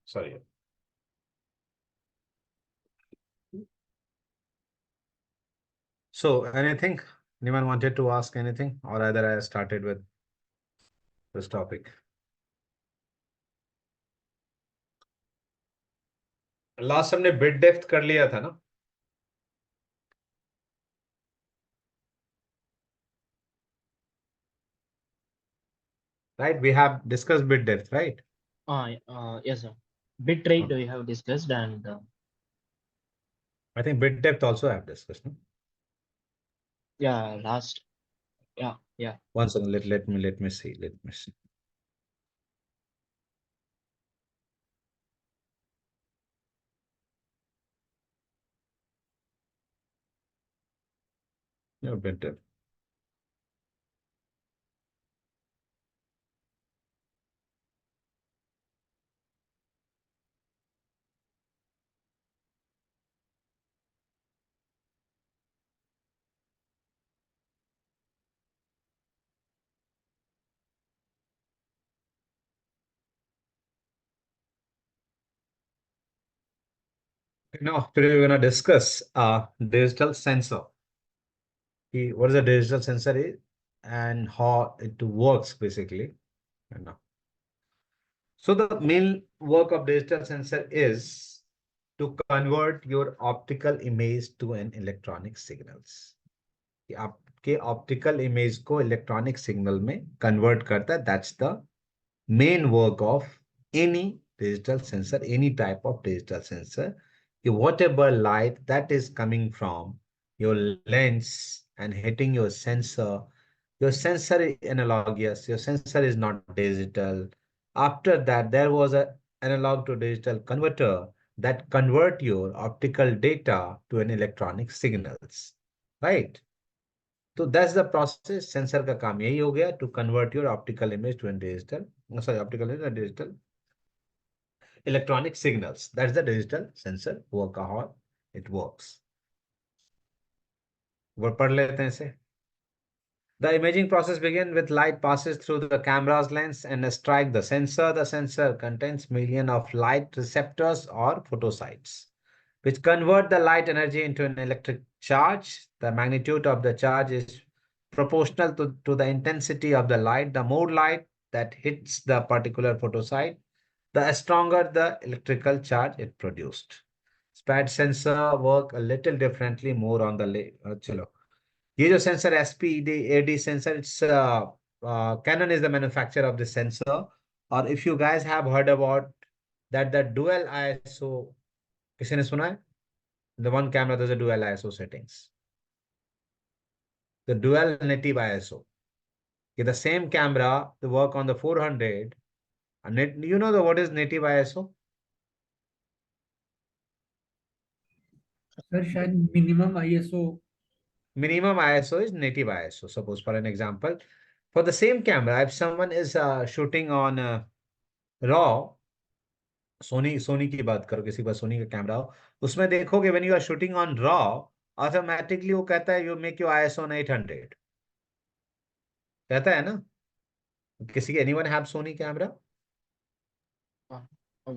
sorry. So, anything? Anyone wanted to ask anything, or either I started with this topic? Last हमने बिट डेप्थ कर लिया था ना, right, we have discussed bit depth, right. Yes, sir. Bit rate we have discussed, and I think bit depth also have discussed, no? yeah, last, yeah. One second, let me see. Yeah, bit depth. Now, today we're gonna discuss digital sensor. What is a digital sensor is and how it works basically. You know. So the main work of digital sensor is to convert your optical image to an electronic signals. कि आपके optical image को electronic signal में convert करता है, that's the main work of any digital sensor, any type of digital sensor. Whatever light that is coming from your lens and hitting your sensor is analogous, your sensor is not digital. After that, there was a analog to digital converter that convert your optical data to an electronic signals, right? तो that's the process, sensor का काम यही हो गया, to convert your optical image to an digital, sorry optical image digital electronic signals. That's the digital sensor work, how it works. वो पढ़ लेते हैं इसे। The imaging process begins with light passes through the camera's lens and strike the sensor. The sensor contains millions of light receptors or photocytes, which convert the light energy into an electric charge. The magnitude of the charge is proportional to the intensity of the light. The more light that hits the particular photocyte, the stronger the electrical charge it produced. SPAD sensor work a little differently, more on the chalo. ये जो sensor SPD AD sensor, it's Canon is the manufacturer of this sensor. और if you guys have heard about that the dual ISO, किसी ने सुना है? The one camera there's a dual ISO settings, the dual native ISO. The same camera to work on the 400 and you know the what is native ISO? Sir शायद minimum ISO. Minimum ISO is native ISO. Suppose for an example, for the same camera, if someone is shooting on RAW, Sony की बात करो, किसी का सोनी का camera हो, उसमें देखोगे when you are shooting on raw, automatically वो कहता है you make your ISO on 800, कहता है ना। किसी के anyone have Sony camera?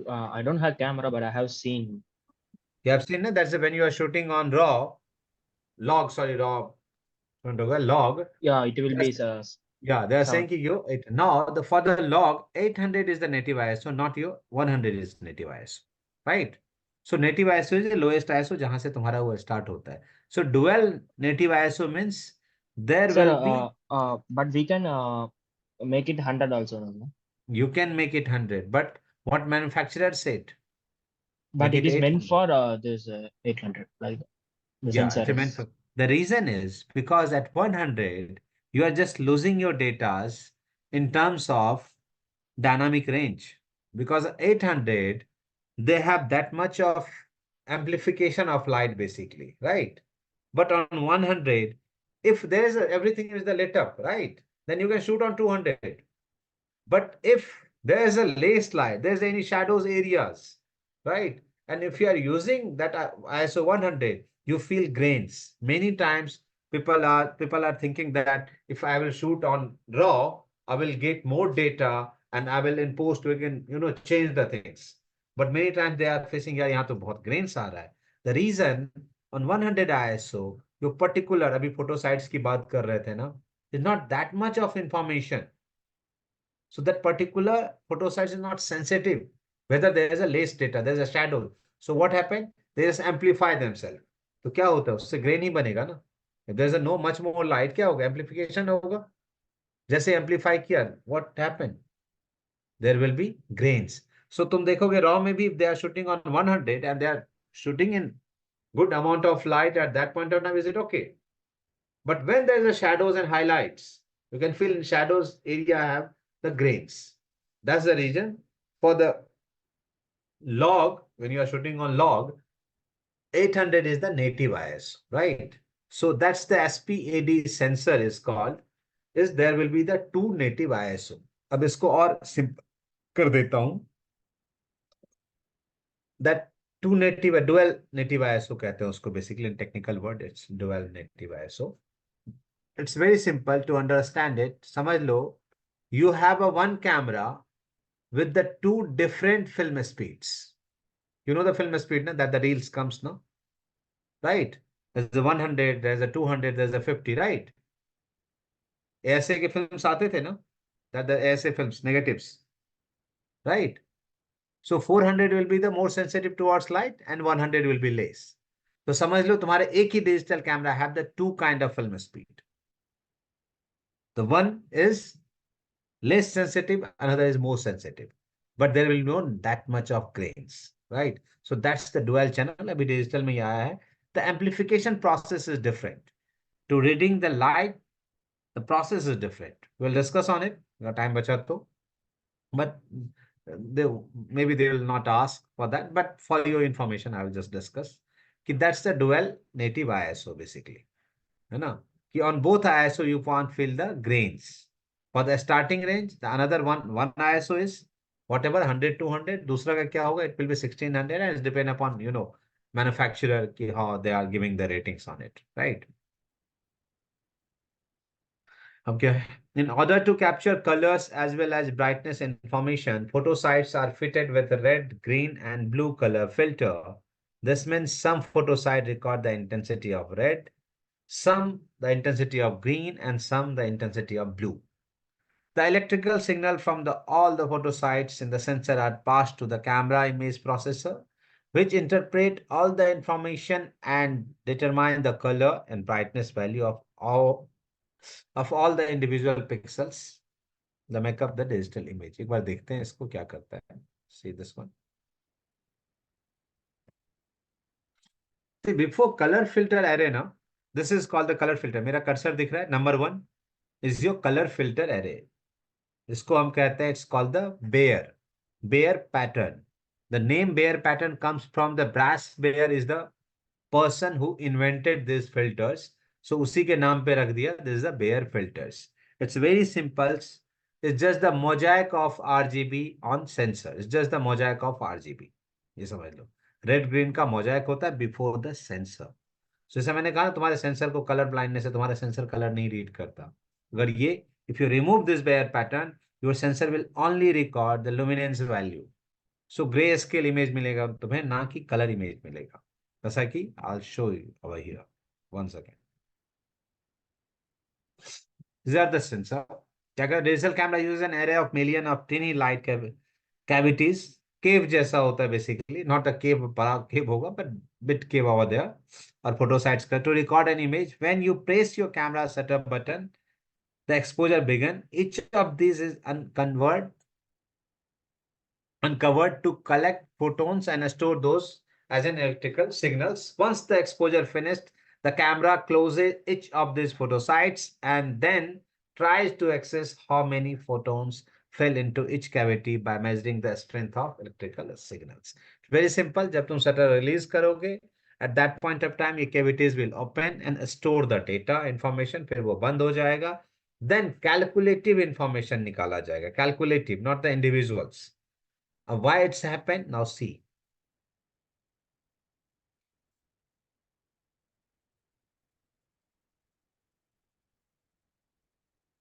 I don't have camera, but I have seen. You have seen that? That's when you are shooting on raw, log, sorry, raw, don't know, log. Yeah, it will be Yes. Yeah, they are saying seven. कि you it now the for the log 800 is the native ISO, not your 100 is native ISO, right? So native ISO is the lowest ISO जहां से तुम्हारा वो start होता है. So dual native ISO means there Sir, will be but we can make it 100 also, no? you can make it 100, but what manufacturer said? But Make it it is meant 800. for this 800, like the Yeah, sensor it's meant is. for the reason is because at 100 you are just losing your datas in terms of dynamic range, because 800 they have that much of amplification of light basically, right? But on 100, if there is everything is the lit up, right, then you can shoot on 200. But if there is a lace light, there's any shadows areas, right? And if you are using that ISO 100, you feel grains. Many times people are thinking that if I will shoot on raw, I will get more data and I will in post we can change the things. But many times they are facing यार यहाँ तो बहुत grains आ रहा है. The reason on 100 ISO जो particular अभी photo sites की बात कर रहे थे ना, is not that much of information. So that particular photo size is not sensitive. Whether there is a lace data, there is a shadow. So what happened? They just amplify themselves. तो क्या होता है उससे grey नहीं बनेगा ना. If there is a no much more light क्या होगा? Amplification होगा. जैसे amplify किया, what happened? There will be grains. So तुम देखोगे raw में भी if they are shooting on 100 and they are shooting in good amount of light at that point of time, is it okay? But when there is a shadows and highlights, you can feel in shadows area have the grains. That's the reason for the log, when you are shooting on log, 800 is the native ISO, right? So that's the SPAD sensor is called, is there will be the two native ISO. अब इसको और simple कर देता हूं. That two native, dual native ISO कहते हैं उसको, basically in technical word, it's dual native ISO. It's very simple to understand it. समझ लो, you have a one camera with the two different film speeds. You know the film speed, na, that the reels comes, no? Right? There's a 100, there's a 200, there's a 50, right? ऐसे के films आते थे ना? That the ऐसे films, negatives, right? So 400 will be the more sensitive towards light and 100 will be less. तो समझ लो तुम्हारे एक ही digital camera have the two kind of film speed. The one is less sensitive, another is more sensitive, but there will be no that much of grains, right? So that's the dual channel. अभी digital में ये आया है. The amplification process is different. To reading the light, the process is different. We'll discuss on it. Time बचा तो, but they maybe they will not ask for that. But for your information, I will just discuss. कि that's the dual native ISO basically. है ना? कि on both ISO you can't feel the grains. For the starting range, the another one ISO is whatever 100 200. दूसरा का क्या होगा? It will be 1600 and it's depend upon manufacturer कि how they are giving the ratings on it, right? Okay. In order to capture colors as well as brightness information, photo sites are fitted with a red, green, and blue color filter. This means some photo site record the intensity of red, some the intensity of green, and some the intensity of blue. The electrical signal from all the photo sites in the sensor are passed to the camera image processor, which interpret all the information and determine the color and brightness value of all the individual pixels that make up the digital image. एक बार देखते हैं इसको क्या करता है. See this one. See, before color filter array ना, this is called the color filter. मेरा cursor दिख रहा है. Number 1 is your color filter array. इसको हम कहते हैं, it's called the Bayer pattern. The name Bayer pattern comes from the brass Bayer is the person who invented these filters. So उसी के नाम पे रख दिया. This is the Bayer filters. It's very simple. It's just the mosaic of RGB on sensor. It's just the mosaic of RGB. ये समझ लो. Red green का Mosaic होता है बिफोर द सेंसर. So जैसे मैंने कहा तुम्हारे सेंसर को कलर ब्लाइंडनेस है, तुम्हारा सेंसर कलर नहीं रीड करता. अगर ये if you remove this Bayer pattern, your sensor will only record the luminance value. So gray scale image मिलेगा तुम्हें, ना कि color image मिलेगा. जैसा कि I'll show you over here. Once again. These are the sensor. अगर digital camera uses an array of million of tiny light cavities, cave जैसा होता है basically, not a cave, बड़ा cave होगा, but bit cave over there, or photosites का, to record an image. When you press your camera shutter button, the exposure begin. Each of these is uncovered to collect photons and store those as an electrical signals. Once the exposure finished, the camera closes each of these photosites and then tries to access how many photons fell into each cavity by measuring the strength of electrical signals. Very simple. जब तुम shutter release करोगे, at that point of time, ये cavities will open and store the data information. फिर वो बंद हो जाएगा. Then calculative information निकाला जाएगा. Calculative, not the individuals. Why it's happened? Now see.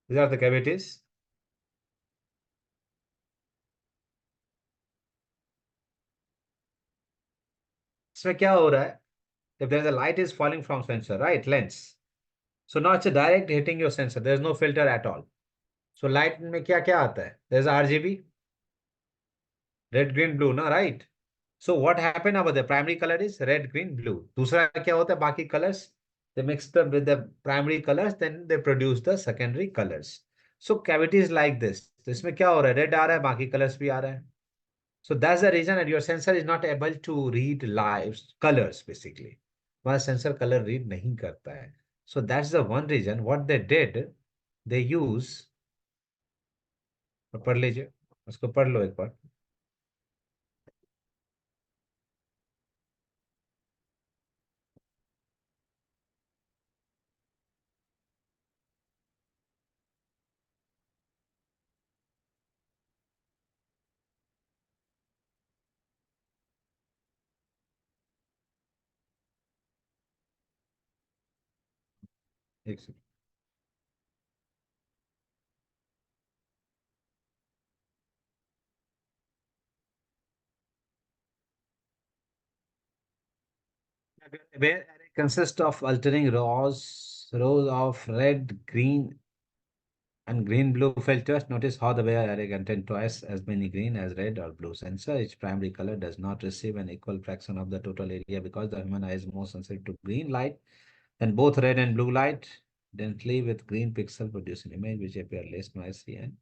These are the cavities. इसमें क्या हो रहा है? If there is a light is falling from sensor, right? Lens. So now it's a direct hitting your sensor. There is no filter at all. So light में क्या क्या आता है? There is RGB, red, green, blue, ना, right? So what happened over the primary color is red, green, blue. दूसरा क्या होता है? बाकी colors, they mix them with the primary colors, then they produce the secondary colors. So cavities like this. तो इसमें क्या हो रहा है? Red आ रहा है, बाकी colors भी आ रहा है. So that's the reason that your sensor is not able to read live colors basically. वह sensor color read नहीं करता है. So that's the one reason what they did. They use, पढ़ लीजिए, उसको पढ़ लो एक बार. एक second. Where array consists of alternating rows of red, green, and green blue filters. Notice how the wire array contains twice as many green as red or blue sensor. Each primary color does not receive an equal fraction of the total area because the human eye is more sensitive to green light than both red and blue light. Densely with green pixel produce an image which appear less noisy and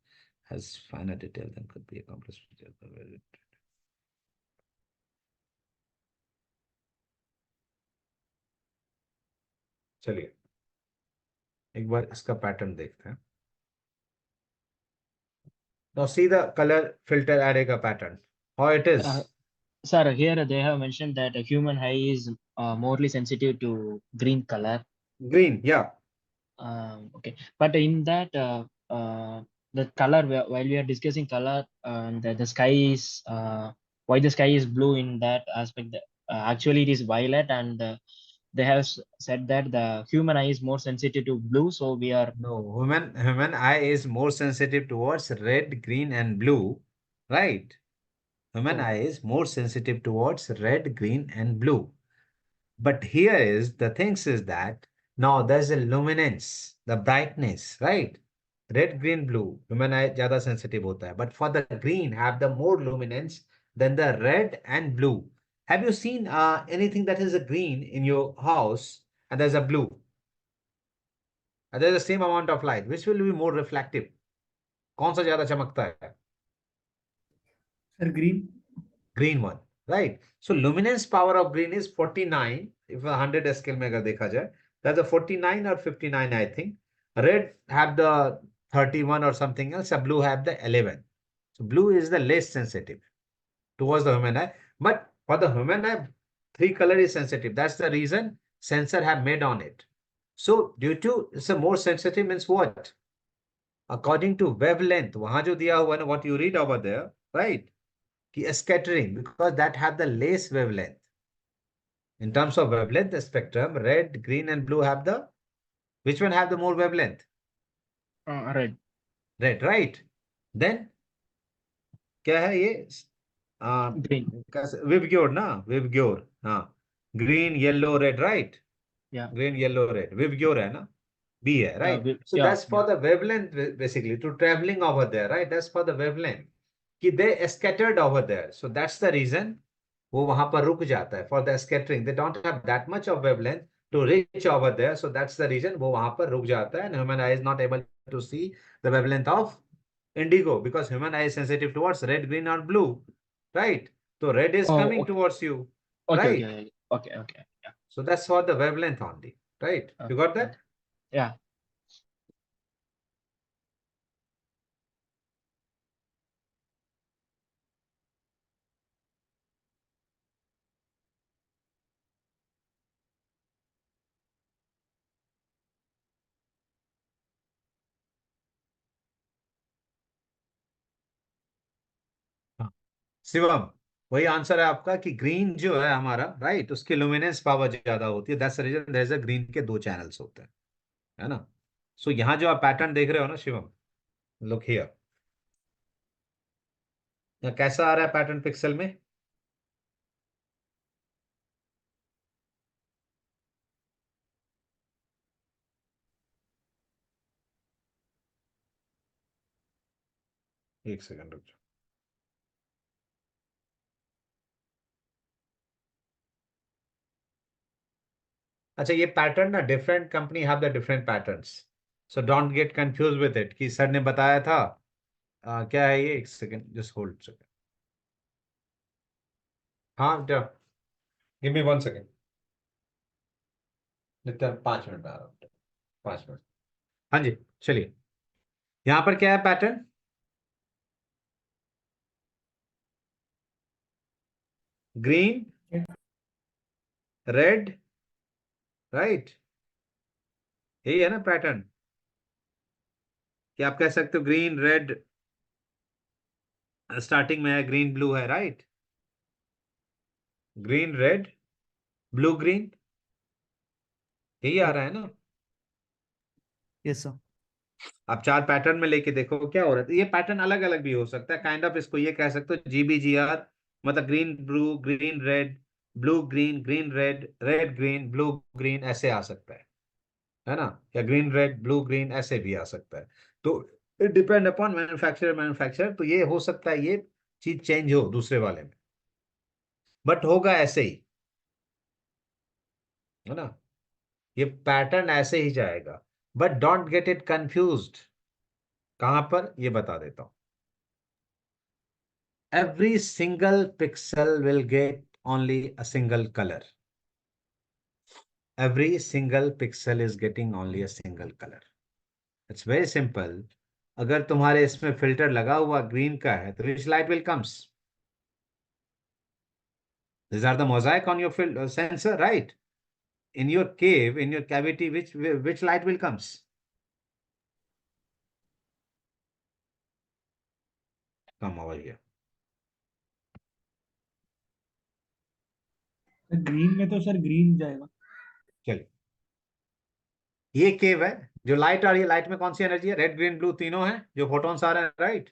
has finer detail than could be accomplished. चलिए एक बार इसका pattern देखते हैं. Now see the color filter array का pattern. How it is. Sir, here they have mentioned that a human eye is morely sensitive to green color. Green, yeah. Okay, but in that the color while we are discussing color, the sky is why the sky is blue in that aspect. Actually, it is violet, and they have said that the human eye is more sensitive to blue. So we are No, human eye is more sensitive towards red, green, and blue, right? Human oh, eye is more sensitive towards red, green, and blue. But here is the things is that now there's a luminance, the brightness, right? Red, green, blue. Human eye ज़्यादा sensitive होता है. But for the green have the more luminance than the red and blue. Have you seen anything that is a green in your house and there's a blue? And there's the same amount of light. Which will be more reflective? कौन सा ज़्यादा चमकता है? Sir green. Green one, right? So luminance power of green is 49. If 100 scale में अगर देखा जाए, that's a 49 or 59, I think. Red have the 31 or something else. A blue have the 11. So blue is the less sensitive towards the human eye. But for the human eye, three color is sensitive. That's the reason sensor have made on it. So due to it's a more sensitive means what? According to wavelength, वहां जो दिया हुआ है, what you read over there, right? Scattering, because that have the less wavelength. In terms of wavelength, the spectrum, red, green, and blue have the, which one have the more wavelength? red. Red, right? देन क्या है ये? Green. VIBGYOR ना, VIBGYOR, हाँ। Green yellow red, right? Yeah. Green yellow red, VIBGYOR है ना, B है, right? So Yeah. That's Yeah. For the wavelength basically to travelling over there, right? That's for the wavelength कि they scattered over there, so that's the reason वो वहां पर रुक जाता है, for the scattering they don't have that much of wavelength to reach over there, so that's the reason वो वहां पर रुक जाता है, human eye is not able to see the wavelength of indigo because human eye is sensitive towards red, green or blue, right? So red is Oh, coming okay. towards you, Okay. right? Okay. Okay. Okay. Yeah. So that's for the wavelength only, right? You got Okay. that? Yeah. हाँ। शिवम, वही answer है आपका कि green जो है हमारा, right, उसकी luminous power ज्यादा होती है, that's the reason there is a green के दो चैनल्स होते हैं, है ना? सो यहाँ जो आप पैटर्न देख रहे हो ना शिवम, लुक हियर, यहाँ कैसा आ रहा है पैटर्न पिक्सल में? एक सेकंड रुक जाओ। अच्छा, ये पैटर्न ना different company have the different patterns, so don't get confuse with it कि सर ने बताया था। क्या है ये? एक सेकंड, जस्ट होल्ड सेकंड। हाँ, गिव मी 1 सेकंड, नित्य 5 मिनट में आ रहा हूँ, 5 मिनट। हाँ जी, चलिए। यहाँ पर क्या है पैटर्न? ग्रीन, रेड, राइट, यही है ना पैटर्न? कि आप कह सकते हो ग्रीन रेड, स्टार्टिंग में है ग्रीन ब्लू है, right? Green red blue green, यही आ रहा है ना? Yes sir. आप चार पैटर्न में लेके देखो क्या हो रहा है। ये पैटर्न अलग अलग भी हो सकता है, काइंड ऑफ इसको ये कह सकते हो GBGR, मतलब green blue green red, blue green green red, red green blue green, ऐसे आ सकता है ना? या ग्रीन रेड ब्लू ग्रीन ऐसे भी आ सकता है। तो इट डिपेंड अपॉन मैन्युफैक्चरर, तो ये हो सकता है ये चीज चेंज हो दूसरे वाले में, बट होगा ऐसे ही, है ना? ये पैटर्न ऐसे ही जाएगा, but don't get it confused. कहां पर ये बता देता हूं। Every single pixel will get only a single color. Every single pixel is getting only a single color. It's very simple. अगर तुम्हारे इसमें फिल्टर लगा हुआ ग्रीन का है तो which light will comes? These are the mosaic on your sensor, right? In your cave, in your cavity, which light will comes? Come over here. Green में तो सर ग्रीन जाएगा। चलिए, ये केव है, जो लाइट आ रही है, लाइट में कौन सी एनर्जी है? रेड ग्रीन ब्लू तीनों है, जो फोटॉन्स आ रहे हैं, राइट?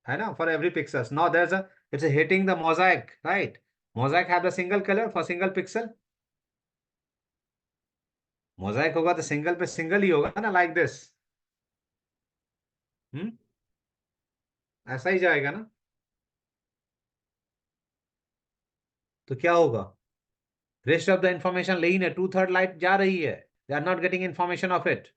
है ना? For every pixel now there is a, it's hitting the mosaic, right? Mosaic have the single colour for single pixel. Mosaic होगा तो सिंगल पे सिंगल ही होगा ना, लाइक दिस। हम्म, ऐसा ही जाएगा ना? तो क्या होगा? रेस्ट ऑफ द इंफॉर्मेशन लेन है, 2/3 लाइट जा रही है, they are not getting information of it.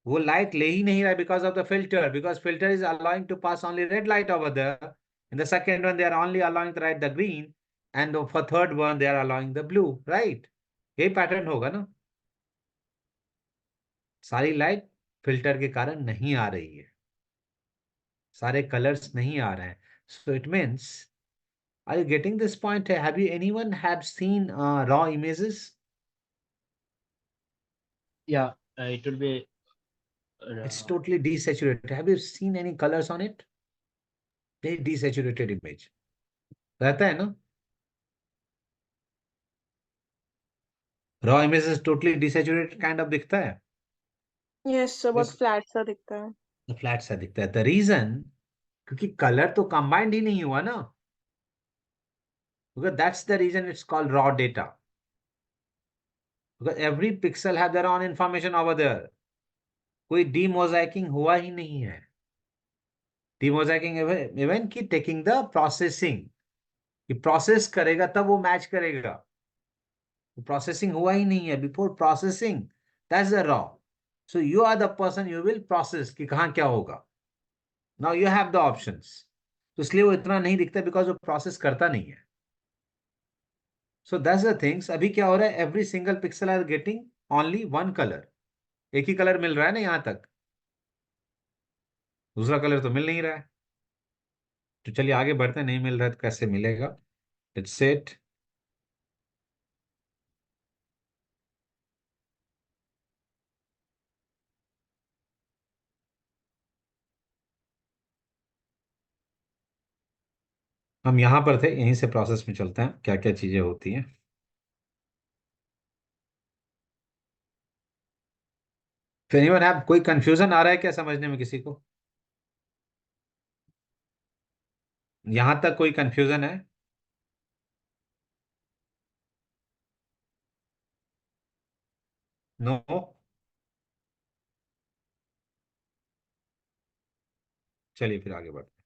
वो लाइट ले ही नहीं रहा because of the filter, because filter is allowing to pass only red light over there, in the second one they are only allowing to right the green, and for third one they are allowing the blue, right? यही pattern होगा ना? सारी light filter के कारण नहीं आ रही है, सारे कलर्स नहीं आ रहे हैं। So it means, are you getting this point? Have you anyone have seen raw images? Yeah. It will be. It's Uh, totally desaturated. Have you seen any colors on it? Very desaturated image रहता है ना? Raw image is totally desaturated kind of दिखता है। Yes बहुत flat सा दिखता है। Flat सा दिखता है। द रीजन, क्योंकि कलर तो कंबाइंड ही नहीं हुआ ना, because that's the reason it's called raw data, because every pixel have their own information over there. कोई डीमोजाइकिंग हुआ ही नहीं है। डीमोजाइकिंग इवन की टेकिंग द प्रोसेसिंग, कि प्रोसेस करेगा तब वो मैच करेगा, प्रोसेसिंग हुआ ही नहीं है। Before processing, that's the raw. So you are the person you will process कि कहाँ क्या होगा। Now you have the options, तो इसलिए वो इतना नहीं दिखता, बिकॉज वो प्रोसेस करता नहीं है। So that's the things. अभी क्या हो रहा है, every single pixel are getting only one colour, एक ही कलर मिल रहा है ना यहां तक, दूसरा कलर तो मिल नहीं रहा है। तो चलिए आगे बढ़ते हैं, नहीं मिल रहा है तो कैसे मिलेगा। It's it. हम यहां पर थे, यहीं से प्रोसेस में चलते हैं, क्या क्या चीजें होती हैं। फिर एनीवन है, कोई कंफ्यूजन आ रहा है क्या समझने में किसी को? यहां तक कोई कंफ्यूजन है? नो? चलिए फिर आगे बढ़ते हैं।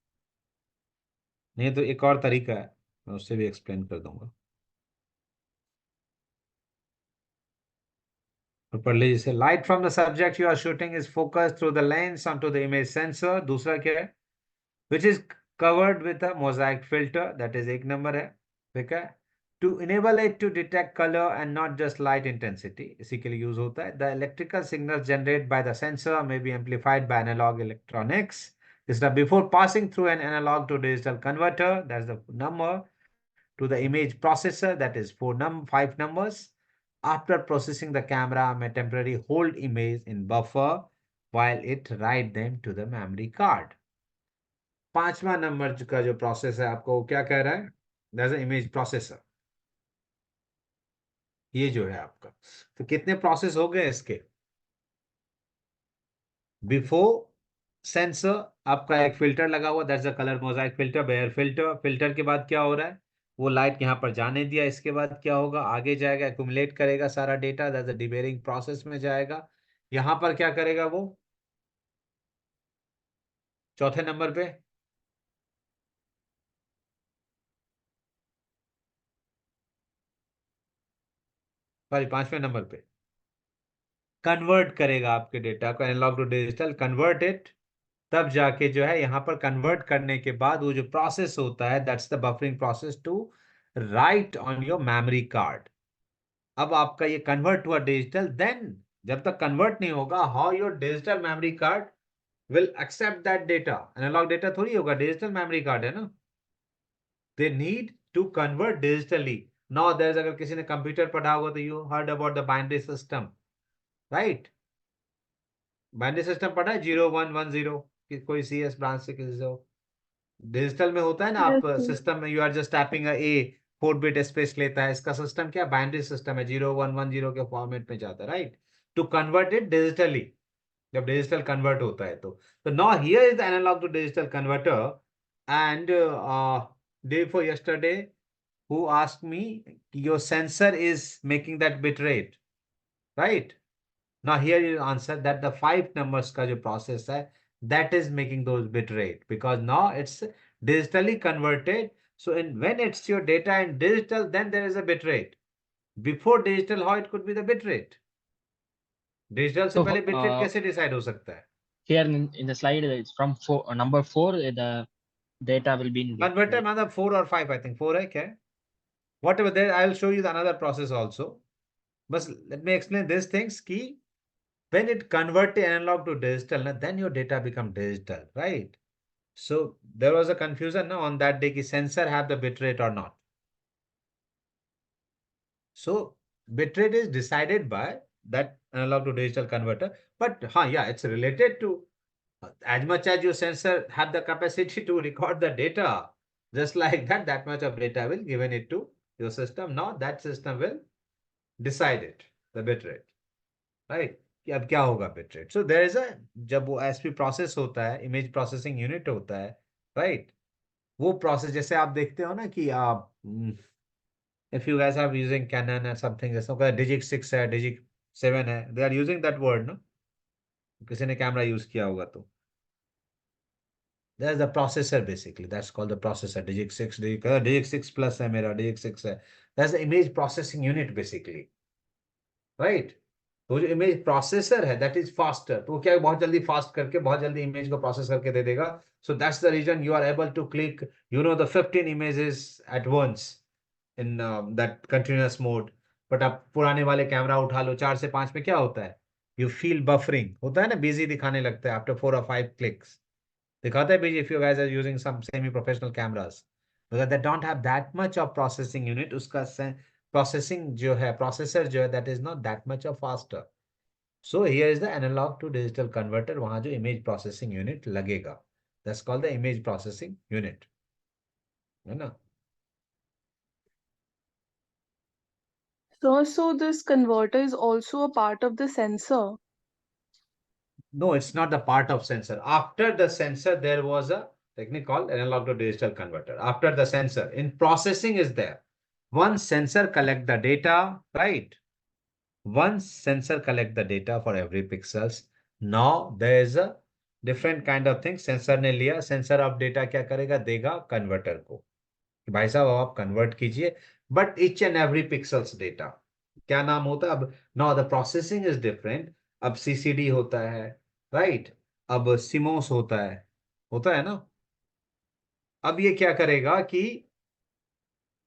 नहीं तो एक और तरीका है, मैं उससे भी एक्सप्लेन कर दूंगा। तो पढ़ लीजिए, जैसे light from the subject you are shooting is focused through the lens on to the image sensor. दूसरा क्या है, which is covered with a mosaic filter, that is एक नंबर है। ठीक है, to enable it to detect colour and not just light intensity, इसी के लिए यूज होता है। The electrical signal generate by the sensor may be amplified by analogue electronics, is that before passing through an analog to digital converter, that's the number, to the image processor, that is 5 numbers. After processing, the camera may temporarily hold image in buffer while it write them to the memory card. पांचवा number का जो process है आपको क्या कह रहा है, that's image processor. ये जो है आपका, तो कितने प्रोसेस हो गए इसके। बिफोर सेंसर आपका एक फिल्टर लगा हुआ, that's the colour mosaic filter, Bayer filter. Filter के बाद क्या हो रहा है, वो लाइट यहां पर जाने दिया, इसके बाद क्या होगा, आगे जाएगा, एक्यूमुलेट करेगा सारा data, that's the debayering process में जाएगा। यहां पर क्या करेगा वो, चौथे नंबर पे, सॉरी पांचवें नंबर पे, कन्वर्ट करेगा आपके डेटा को analogue to digital, convert it. तब जाके जो है यहां पर कन्वर्ट करने के बाद वो जो प्रोसेस होता है, that's the buffering process to write on your memory card. अब आपका ये कन्वर्ट हुआ डिजिटल, देन जब तक कन्वर्ट नहीं होगा, how your digital memory card will accept that data. Analogue data थोड़ी होगा, डिजिटल मेमोरी कार्ड है ना, they need to convert digitally. Now there, अगर किसी ने कंप्यूटर पढ़ा होगा तो you heard about the binary system, right. Binary system पढ़ा है, 0110, कोई CS ब्रांच से किसी से हो। डिजिटल में होता है ना, आप यस सिस्टम में you are just tapping a, 4 bit space लेता है। इसका सिस्टम क्या, बाइनरी सिस्टम है, 0110 के फॉर्मेट में जाता है, right. To convert it digitally, जब डिजिटल कन्वर्ट होता है तो now here is the analogue to digital converter. And day for yesterday who asked me your sensor is making that bit rate, right. Now here you answer that the 5 numbers का जो process है, that is making those bit rate, because now it's digitally converted. So when it's your data in digital, then there is a bit rate. Before digital, how it could be the bit rate? Digital से So पहले bit rate कैसे decide हो सकता है? here in the slide, it's from number 4, the data will be in bit, Converter right? मतलब 4 or 5, I think 4 है क्या? Whatever there, I will show you the another process also. But let me explain these things कि when it convert analog to digital, then your data become digital, right? So there was a confusion no, on that day ki sensor have the bitrate or not. So bitrate is decided by that analog to digital converter. But yeah, it's related to as much as your sensor have the capacity to record the data, just like that, that much of data will given it to your system. Now that system will decide it, the bitrate, right? कि अब क्या होगा bit rate. So there is a, जब वो SP process होता है, image processing unit होता है, राइट, वो प्रोसेस जैसे आप देखते हो ना कि आप, if you guys are using Canon और समथिंग, जैसे डिजिट 6 है, डिजिट 7 है, they are using that word ना, किसी ने कैमरा यूज किया होगा तो there's the processor basically, that's called the processor, digit 6, digit 6 plus है मेरा, digit 6 है, that's the image processing unit basically, right? तो जो इमेज प्रोसेसर है दैट इज फास्टर, तो वो क्या है, बहुत जल्दी फास्ट करके बहुत जल्दी इमेज को प्रोसेस करके दे देगा। So that's the reason you are able to click, you know, the 15 images at once in that continuous mode. But आप पुराने वाले कैमरा उठा लो, 4 से 5 में क्या होता है, यू फील बफरिंग होता है ना, बिजी दिखाने लगता है आफ्टर 4 or 5 क्लिक्स, दिखाता है busy, if you guys are using some semi professional cameras, because they don't have that much of processing unit, उसका प्रोसेसिंग जो है, प्रोसेसर जो है, that is not that much of faster. So here is the analogue to digital converter, वहां जो image processing unit लगेगा, that's called the image processing unit, है ना। So this converter is also a part of the sensor. No, it's not the part of sensor. After the sensor, there was a technique called analog to digital converter. After the sensor, in processing is there. Once sensor collect the data, right? Once sensor collect the data for every pixels, now there is a different kind of thing. Sensor ने लिया, sensor of data क्या करेगा, देगा converter को कि भाई साहब अब आप कन्वर्ट कीजिए, but each and every pixels data, क्या नाम होता है अब, now the processing is different, अब सीसीडी होता है, राइट, अब सिमोस होता है ना। अब ये क्या करेगा कि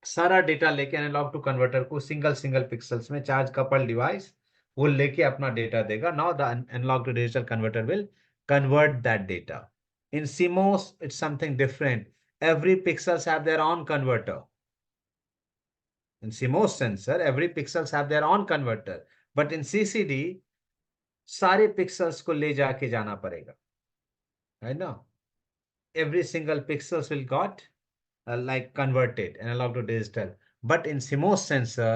सारा डेटा लेके एनालॉग टू कन्वर्टर को सिंगल सिंगल पिक्सल्स में चार्ज कपल डिवाइस, वो लेके अपना डेटा देगा। Now the analogue to digital converter will convert that data. In CMOS it's something different, every pixels have their own converter. In CMOS sensor, every pixels have their own converter, but in CCD सारे pixels को ले जाके जाना पड़ेगा, है ना। Every single pixels will got like converted analog to digital, but in CMOS sensor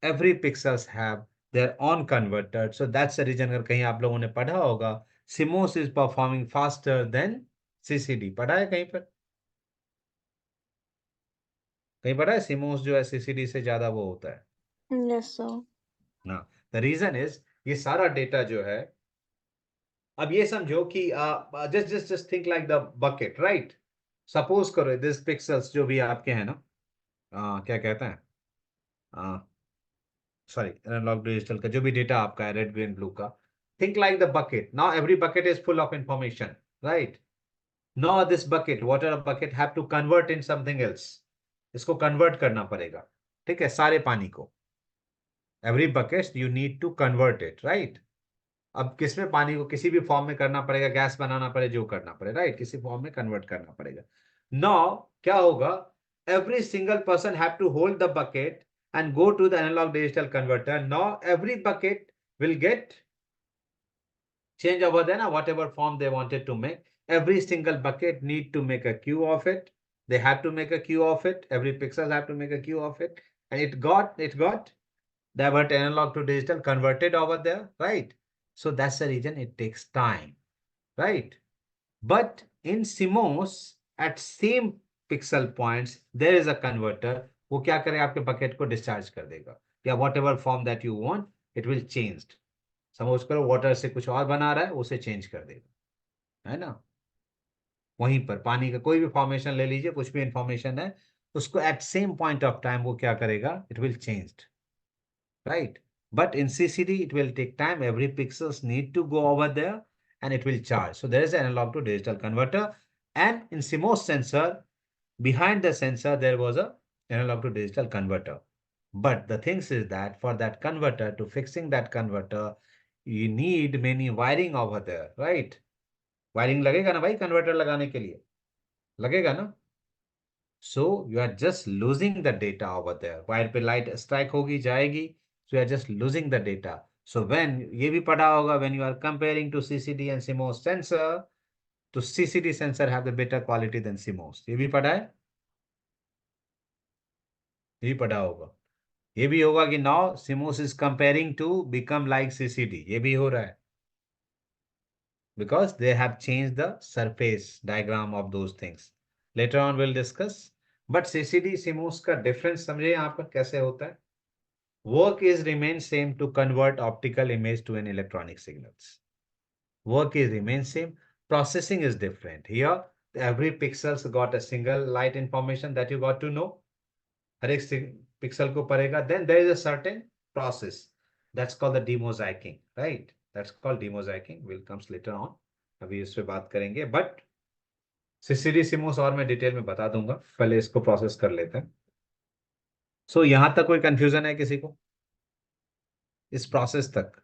every pixels have their own converter. So that's the reason, अगर कहीं आप लोगों ने पढ़ा होगा, CMOS is performing faster than CCD, पढ़ा है कहीं पर, कहीं पढ़ा है CMOS जो है CCD से ज्यादा वो होता है Yes, sir. ना। द रीजन इज, ये सारा डेटा जो है, अब ये समझो कि just just just think like the bucket, right. Suppose करो दिस पिक्सल्स जो भी आपके हैं ना, क्या कहते हैं, सॉरी, एनालॉग डिजिटल का जो भी डेटा आपका है, रेड ग्रीन ब्लू का, think like the bucket. Now every bucket is full of information, right. Now this bucket, water bucket, have to convert in something else, इसको कन्वर्ट करना पड़ेगा, ठीक है, सारे पानी को, every bucket you need to convert it, right. अब किसमें पानी को किसी भी फॉर्म में करना पड़ेगा, गैस बनाना पड़े, जो करना पड़े, राइट, किसी फॉर्म में कन्वर्ट करना पड़ेगा। नाउ क्या होगा, every single person have to hold the bucket and go to the analogue digital converter. Now every bucket will get change over there, now whatever form they wanted to make, every single bucket need to make a queue of it, they have to make a queue of it, every pixel have to make a queue of it, and it got divert analog to digital converted over there, right? So that's the reason it takes time, right? But in CMOS, at same pixel points, there is a converter, वो क्या करेगा, आपके bucket को discharge कर देगा, या whatever form that you want, it will change। Suppose करो water से कुछ और बना रहा है, उसे चेंज कर देगा, है ना। वहीं पर पानी का कोई भी फॉर्मेशन ले लीजिए, कुछ भी इंफॉर्मेशन है, उसको at same point of time वो क्या करेगा, it will change, right? But in CCD, it will take time. Every pixels need to go over there and it will charge. So there is an analog to digital converter. And in CMOS sensor, behind the sensor, there was a analog to digital converter. But the thing is that for that converter, to fixing that converter, you need many wiring over there, right? Wiring लगेगा ना भाई converter लगाने के लिए, लगेगा ना। So you are just losing the data over there. Wire पे light strike होगी जाएगी, so you are just losing the data. So when ये भी पढ़ा होगा, when you are comparing to CCD and CMOS sensor, तो CCD sensor have the better quality than CMOS, ये भी पढ़ा है, ये भी पढ़ा होगा। ये भी होगा कि now CMOS is comparing to become like CCD, ये भी हो रहा है, because they have changed the surface diagram of those things. Later on we'll discuss. But CCD CMOS का difference समझे यहाँ पर कैसे होता है? Work is remain same to convert optical image to an electronic signals. Work is remain same. Processing is different. Here, every pixel's got a single light information that you got to know. हर एक pixel को पढ़ेगा. Then there is a certain process. That's called the demosaicing, right? That's called demosaicing. Will comes later on. अभी इस पे बात करेंगे. But CCD CMOS और मैं डिटेल में बता दूंगा. पहले इसको प्रोसेस कर लेते हैं. सो यहां तक कोई कंफ्यूजन है किसी को इस प्रोसेस तक?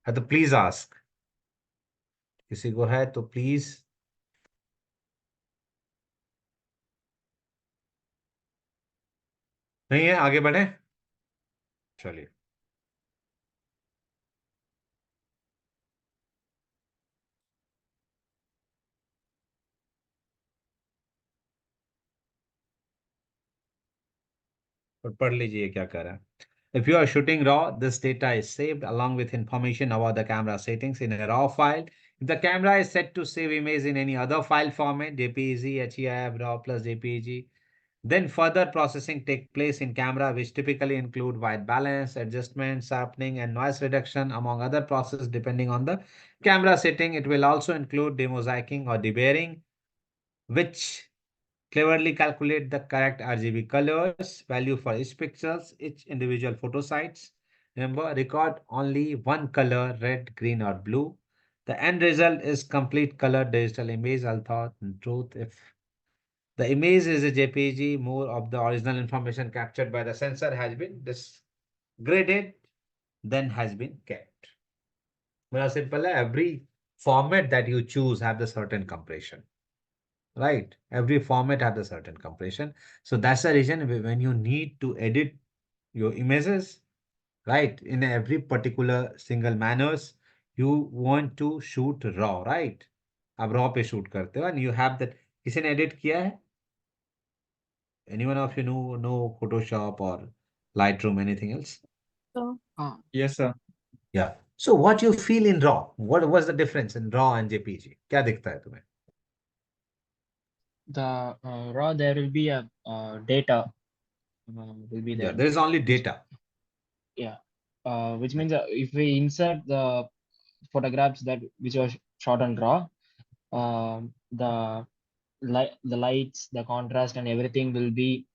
है तो प्लीज आस्क. किसी को है तो प्लीज. नहीं है, आगे बढ़े. चलिए. और पढ़ लीजिए क्या कह रहा है. If you are shooting RAW, this data is saved along with information about the camera settings in a RAW file. If the camera is set to save image in any other file format, JPEG, HEIF, RAW plus JPEG, then further processing take place in camera, which typically include white balance, adjustment, sharpening, and noise reduction, among other processes depending on the camera setting. It will also include demosaicing or debayering, which cleverly calculate the correct RGB colors value for each pixels, each individual photo sites. Remember, record only one color, red, green, or blue. The end result is complete color digital image. Although in truth, if the image is a JPG, more of the original information captured by the sensor has been disgraded than has been kept. Very simple. Every format that you choose have the certain compression. Right, every format has a certain compression. So that's the reason when you need to edit your images, right, in every particular single manners, you want to shoot raw, right? अब raw पे shoot करते हो and you have that. किसी ने edit किया है? Anyone of you know Photoshop or Lightroom, anything else? So, Yes, sir. Yeah. So what you feel in raw? What was the difference in raw and JPG? क्या दिखता है तुम्हें? The raw, there will be a data will be Yeah, there. there is only which- data. Yeah, which means if we insert the photographs that which was shot on raw, the lights, the contrast, and everything will be.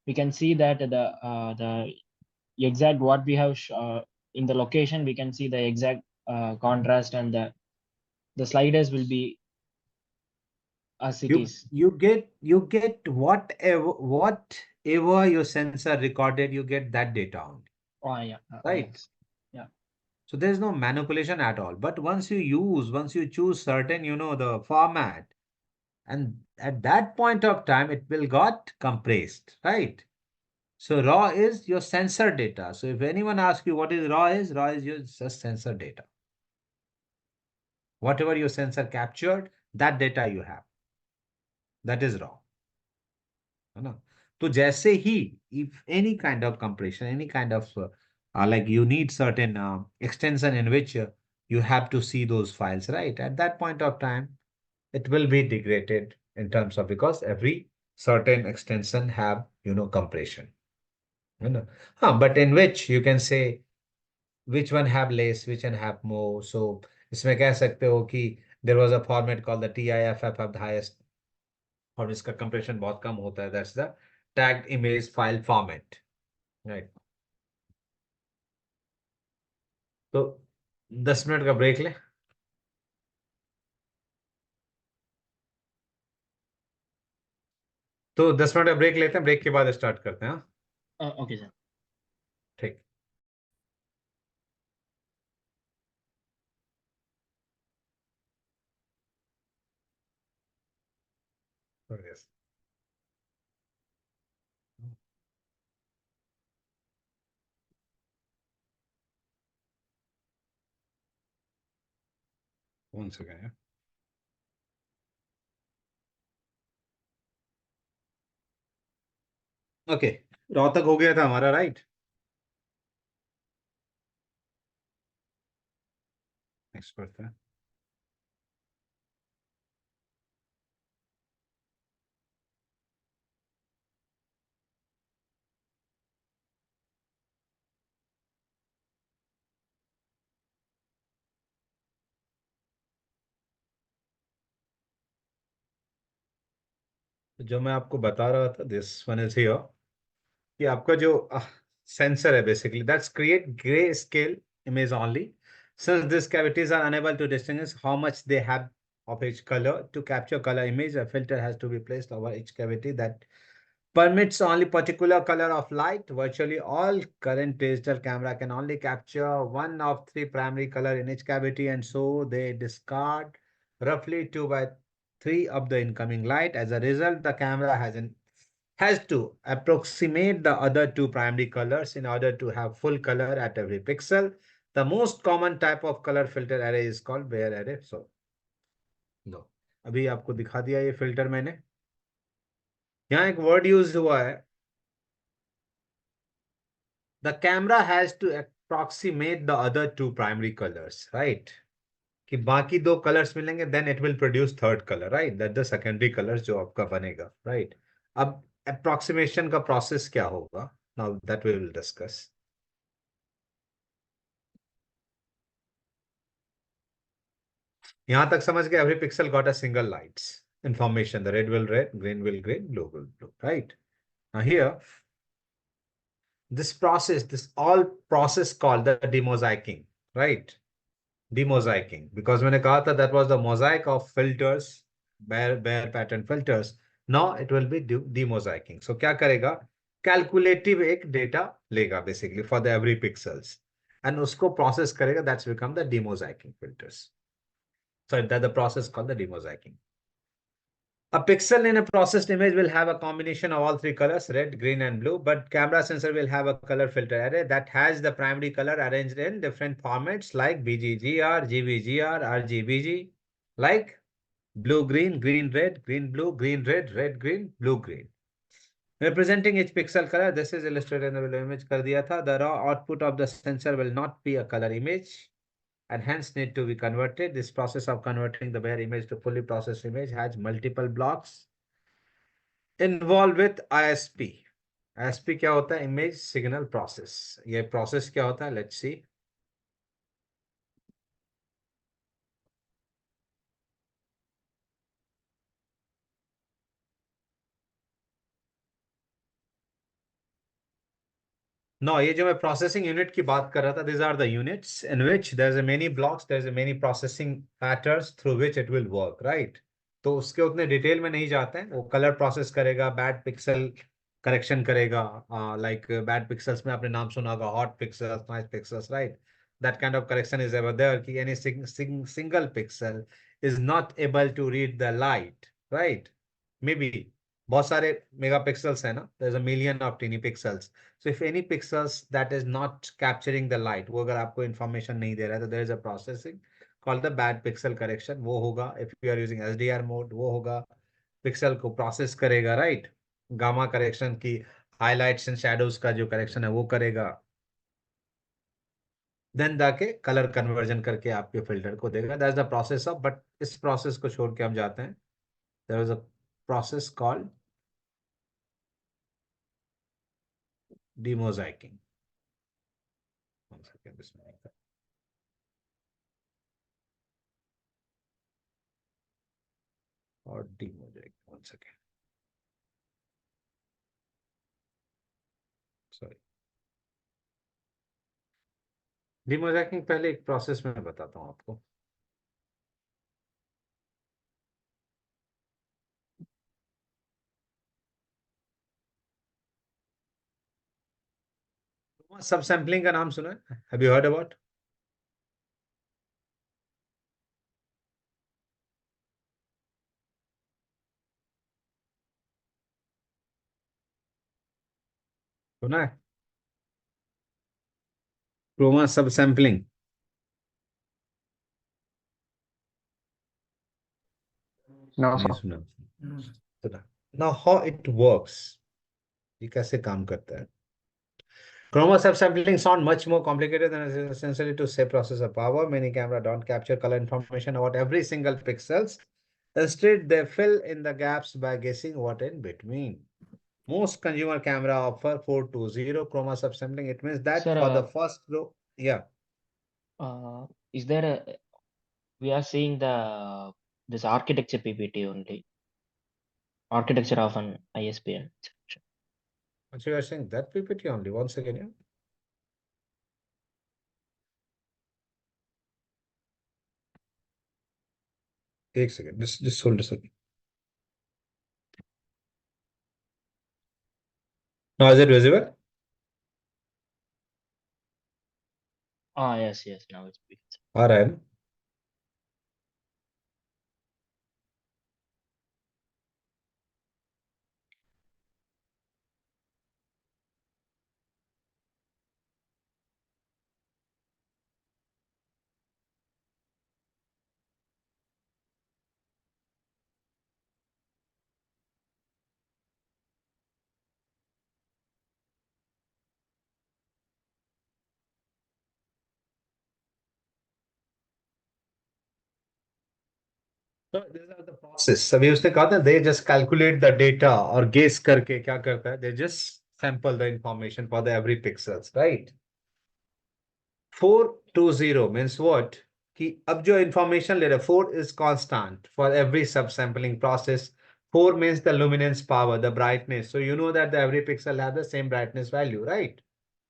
We can see that the exact what we have in the location. We can see the exact contrast, and the sliders will be as it You is. you get whatever your sensor recorded, you get that data only, Oh yeah, right? yes, yeah. So there's no manipulation at all. But once you choose certain, the format, and at that point of time, it will got compressed, right? So raw is your sensor data. So if anyone asks you what is raw is your just sensor data. Whatever your sensor captured, that data you have. That is raw. है ना? तो जैसे ही if any kind of compression, any kind of like you need certain extension in which you have to see those files, right? At that point of time, it will be degraded in terms of because every certain extension have compression. You know, but in which you can say which one have less, which one have more. So इसमें कह सकते हो कि there was a format called the TIFF have the highest और इसका compression बहुत कम होता है. That's the tagged image file format, right? तो 10 मिनट का ब्रेक ले. तो 10 मिनट का ब्रेक लेते हैं, ब्रेक के बाद स्टार्ट करते हैं. Okay, sir. ठीक. Yes. One second, yeah. Okay, raw तक हो गया था हमारा, राइट? नेक्स्ट करते हैं। जो मैं आपको बता रहा था, दिस वन इज हियर, कि आपका जो सेंसर है basically that's create grey scale image only, since these cavities are unable to distinguish how much they have of each color. To capture color image, a filter has to be placed over each cavity that permits only particular color of light. Virtually all current digital camera can only capture one of three primary color in each cavity, and so they discard roughly 2 by 3 of the incoming light. As a result, the camera has to approximate the other two primary colors in order to have full color at every pixel. The most common type of color filter array is called Bayer array. So, लो अभी आपको दिखा दिया ये filter मैंने। यहाँ एक word use हुआ है, the camera has to approximate the other two primary colours, right, कि बाकी दो कलर्स मिलेंगे then it will produce third colour, right, that the secondary colours जो आपका बनेगा, राइट। अब अप्रोक्सीमेशन का प्रोसेस क्या होगा, now that we will discuss. यहां तक समझ गए, every pixel got a single lights information, the red will red, green will green, blue will blue, right? Now here, this all process called the demosaicing, right? Demosaicing, because मैंने कहा था that was the mosaic of filters, bare pattern filters. Now it will be demosaicing. So क्या करेगा, calculative एक data लेगा basically for the every pixels and उसको process करेगा, that's become the demosaicing filters. So that the process called the demosaicing. A pixel in a processed image will have a combination of all three colors, red, green, and blue, but camera sensor will have a color filter array that has the primary color arranged in different formats like BGGR, GVGR, RGBG, like blue, green, green, red, green, blue, green, red, red, green, blue, green. Representing each pixel color, this is illustrated in the below image कर दिया था. The raw output of the sensor will not be a color image and hence need to be converted. This process of converting the bare image to fully processed image has multiple blocks involved with ISP. ISP क्या होता है, image signal process. ये process क्या होता है, let's see. No, ये जो मैं प्रोसेसिंग यूनिट की बात कर रहा था, this are the units in which there is a many blocks, there is a many processing patterns through which it will work, right. तो उसके उतने डिटेल में नहीं जाते हैं। वो कलर प्रोसेस करेगा, बैड पिक्सल करेक्शन करेगा, लाइक बैड पिक्सल्स में आपने नाम सुना होगा, hot pixels, nice pixels, right. That kind of correction is ever there कि any single pixel is not able to read the light, right. Maybe बहुत सारे megapixels है ना, there is a million of tiny pixels. So if any pixels that is not capturing the light, वो अगर आपको information नहीं दे रहा है, तो there is a processing called the bad pixel correction, वो होगा। if you are using SDR mode, वो होगा, पिक्सल को प्रोसेस करेगा, राइट। गामा करेक्शन की हाइलाइट्स एंड शैडोज का जो करेक्शन है वो करेगा, देन जाके कलर कन्वर्जन करके आपके फिल्टर को देगा। That's the process of, but इस प्रोसेस को छोड़ के हम जाते हैं, there is a process called demosaicing. और demosaicing, one second, sorry. Demosaicing पहले एक प्रोसेस में बताता हूं आपको। सब सैम्पलिंग का नाम सुना है, हैव यू हर्ड अबाउट? सुना है क्रोमा सब सैम्पलिंग? No, नहीं sir. सुना, सुना। नाउ हाउ इट वर्क्स, ये कैसे काम करता है। Chroma subsampling sound much more complicated than it is necessary to save processor power. Many camera don't capture color information about every single pixels. Instead, they fill in the gaps by guessing what in between. Most consumer camera offer 420 chroma subsampling. It means that Sir, for the first row, yeah. is there a, we are seeing this architecture PPT only, architecture of an ISPN. So you are saying that PPT only. Once again, yeah. एक second, just hold a second. Now is it visible? Yes, yes, now it's big. आ रहा है ना? So these are the process. अभी उसने कहा था they just calculate the data और guess करके क्या करता है? They just sample the information for the every pixels, right? 420 means what? कि अब जो information ले रहा है 4 is constant for every subsampling process. 4 means the luminance power, the brightness. So you know that the every pixel has the same brightness value, right?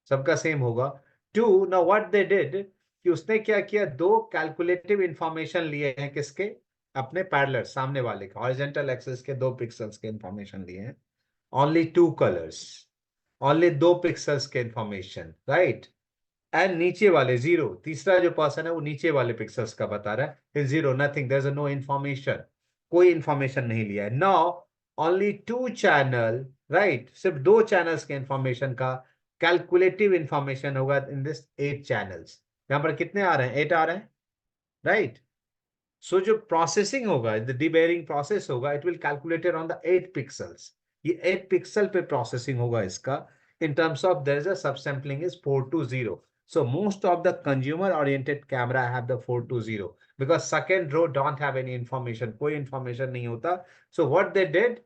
सबका same होगा. 2, now what they did कि उसने क्या किया, दो कैलकुलेटिव इंफॉर्मेशन लिए हैं किसके, अपने पैरेलल सामने वाले के हॉरिजॉन्टल एक्सिस के दो पिक्सल्स के इंफॉर्मेशन लिए हैं. ओनली टू कलर्स, ओनली दो पिक्सल्स के इंफॉर्मेशन, राइट. एंड नीचे वाले जीरो, तीसरा जो पर्सन है वो नीचे वाले पिक्सल्स का बता रहा है, zero, nothing, there is no information, कोई इंफॉर्मेशन नहीं लिया है. Now only two channel, right, सिर्फ दो चैनल्स के इंफॉर्मेशन का कैलकुलेटिव इंफॉर्मेशन होगा इन दिस 8 चैनल्स. यहां पर कितने आ रहे हैं, 8 आ रहे हैं, राइट. सो जो प्रोसेसिंग होगा, द डीबेयरिंग प्रोसेस होगा, it will calculated on the 8 pixels. ये 8 पिक्सल पे प्रोसेसिंग होगा इसका. in terms of there is a subsampling is 420. So most of the consumer oriented camera have the 420 because second row don't have any information, कोई information नहीं होता. So what they did,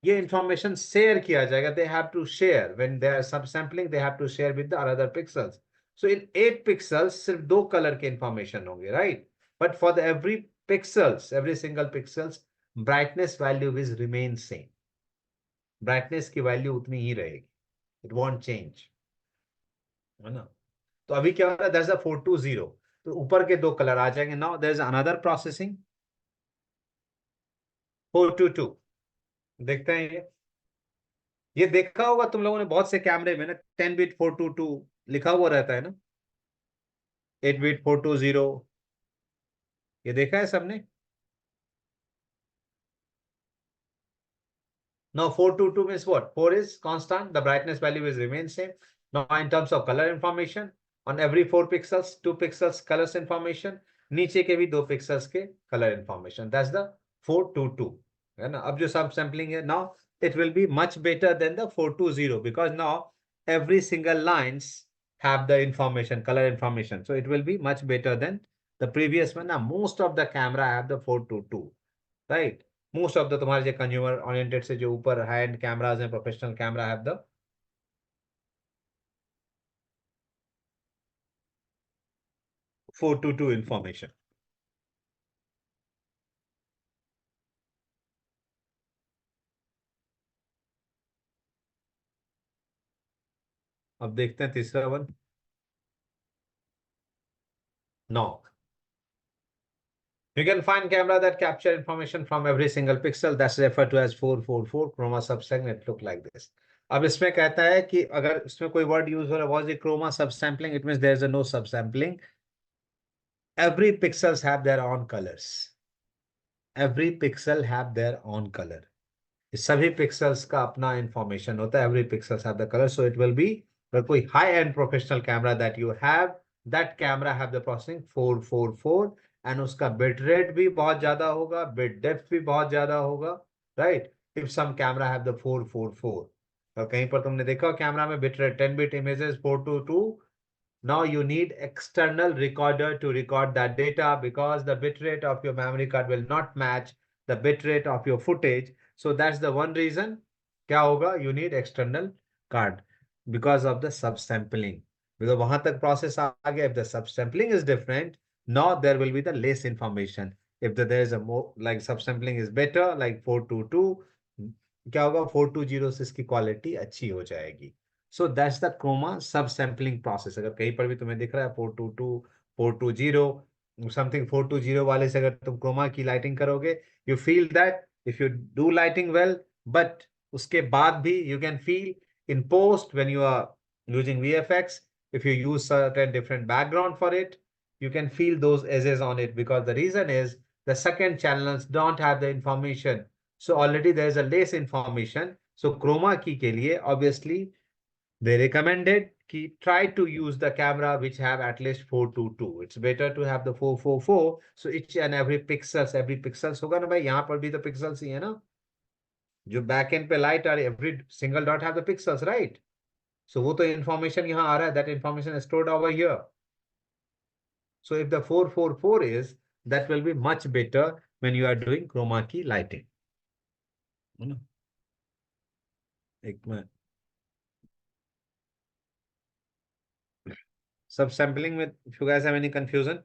ये information share किया जाएगा. They have to share when they are subsampling, they have to share with the other pixels. So in 8 pixels सिर्फ दो color के information होंगे, right? But for the every pixels, every single pixels, brightness value is remain same. brightness की value उतनी ही रहेगी. It won't change, है ना. तो अभी क्या हो रहा है, there's a 420, तो ऊपर के दो कलर आ जाएंगे. Now there's another processing 422. देखते हैं ये देखा होगा तुम लोगों ने बहुत से कैमरे में ना 10 बिट 422 लिखा हुआ रहता है ना, 8 बिट 420, ये देखा है सबने. Now 422 means what? 4 is constant, the brightness value is remain same. Now in terms of color information, on every 4 pixels, 2 pixels colors information, नीचे के भी 2 pixels के color information. That's the 422. है ना. अब जो सब sampling है, now it will be much better than the 420 because now every single lines have the information, color information. So it will be much better than the previous one. Now most of the camera have the 422, right? Most of the तुम्हारे जो consumer oriented से जो ऊपर high end cameras हैं, professional camera have the 422 information. अब देखते हैं तीसरा one. No, you can find camera that capture information from every single pixel, that's referred to as 444 chroma subsampling. It look like this. अब इसमें कहता है कि अगर इसमें कोई वर्ड यूज हो रहा है, was it chroma subsampling, it means there is a no subsampling. Every pixels have their own colors, every pixel have their own color. सभी पिक्सल्स का अपना इंफॉर्मेशन होता है. Every pixels have the colour. So it will be, अगर कोई high and professional camera that you have, that camera have the processing 444 and उसका bit rate भी बहुत ज्यादा होगा, बिट डेप्थ भी बहुत ज्यादा होगा, right. If some camera have the 444, और कहीं पर तुमने देखा कैमरा में bit rate 10 bit images 422. Now you need external recorder to record that data because the bitrate of your memory card will not match the bitrate of your footage. So that's the one reason. क्या होगा? You need external card because of the subsampling. Because वहां तक process आ गया. If the subsampling is different, now there will be the less information. If there is a more like subsampling is better, like 422, क्या होगा? 420 से इसकी quality अच्छी हो जाएगी. सो दैट्स द क्रोमा सब सैम्पलिंग प्रोसेस. अगर कहीं पर भी तुम्हें दिख रहा है 422 420 समथिंग 420 वाले से अगर तुम क्रोमा की लाइटिंग करोगे, you feel that if you do lighting well, but उसके बाद भी you can feel in post when you are using VFX, if you use certain different background for it, you can feel those edges on it because the reason is the second channels don't have the information. So already there is a less information. So chroma key के लिए obviously they recommended कि try to use the camera which have at least 422. It's better to have the 444. So each and every pixels होगा ना भाई, यहाँ पर भी तो pixels ही है ना, जो बैक एंड पे लाइट आ रही है, every single dot have the pixels, right? So वो तो information यहाँ आ रहा है, that information is stored over here. So if the 444 is, that will be much better when you are doing chroma key lighting. है ना? एक मैं subsampling with, if you guys have any confusion.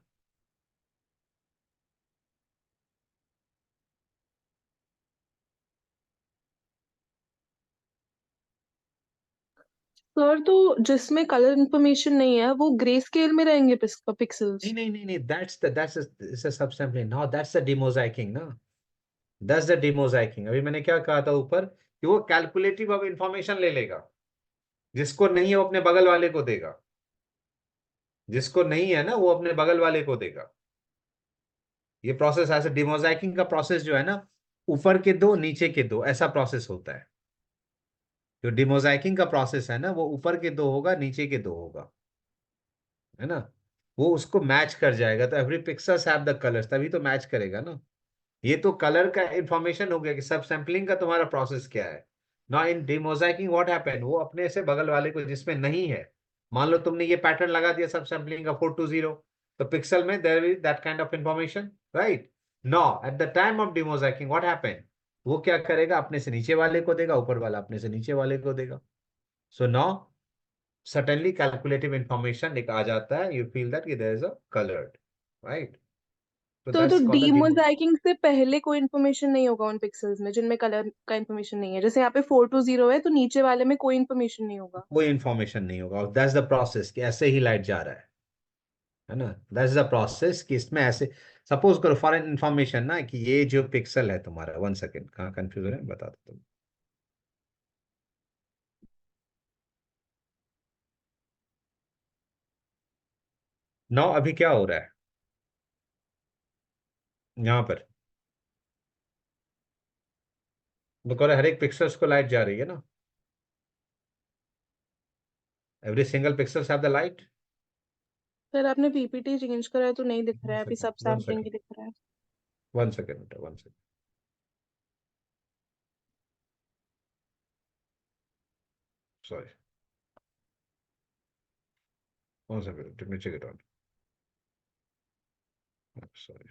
Sir तो जिसमें colour information नहीं है वो grey scale में रहेंगे पिक्सल्स। नहीं, that's a subsampling. No, that's the demosaicing ना. That's the demosaicing. अभी मैंने क्या कहा था ऊपर कि वो कैलकुलेटिव अब इंफॉर्मेशन ले लेगा, जिसको नहीं है वो अपने बगल वाले को देगा, जिसको नहीं है ना वो अपने बगल वाले को देगा. ये प्रोसेस ऐसे डिमोजाइकिंग का प्रोसेस जो है ना, ऊपर के दो नीचे के दो ऐसा प्रोसेस होता है. जो डिमोजाइकिंग का प्रोसेस है ना, वो ऊपर के दो होगा नीचे के दो होगा, है ना. वो उसको मैच कर जाएगा. तो every pixels have the colours, तभी तो मैच करेगा ना. ये तो कलर का इंफॉर्मेशन हो गया कि सब सैम्पलिंग का तुम्हारा प्रोसेस क्या है. ना इन डिमोजाइकिंग व्हाट हैपेंड, वो अपने से बगल वाले को जिसमें नहीं है, मान लो तुमने ये पैटर्न लगा दिया सब सैम्पलिंग का 420, तो पिक्सल में there is that kind of information, right. No, at the time of demosaicing what happened, वो क्या करेगा? अपने से नीचे वाले को देगा, ऊपर वाला अपने से नीचे वाले को देगा. So no, suddenly calculative information एक आ जाता है, you feel that there is a coloured, right. तो तो that's called the demo. Demosaicing से पहले कोई इन्फॉर्मेशन नहीं होगा उन पिक्सल्स में जिनमें कलर का इन्फॉर्मेशन नहीं है, जैसे यहाँ पे 420 है तो नीचे वाले में कोई इन्फॉर्मेशन नहीं होगा। कोई इंफॉर्मेशन नहीं होगा. और दैट्स द प्रोसेस कि ऐसे ही लाइट जा रहा है ना. दैट्स द प्रोसेस कि इसमें ऐसे सपोज करो फॉर एन इंफॉर्मेशन ना, कि ये जो पिक्सल है तुम्हारा, 1 सेकेंड, कहाँ कंफ्यूजन है बता दो तुम. नो, अभी क्या हो रहा है यहाँ पर? बिकॉज हर एक पिक्सल्स को लाइट जा रही है ना. Every single pixels have the light. Sir आपने पीपीटी चेंज करा है तो नहीं दिख रहा वन है, अभी सेकेंड सब वन सैम्पलिंग ही सेकेंड दिख रहा है। 1 second 1 second, sorry, 1 second, let me check it out. Sorry.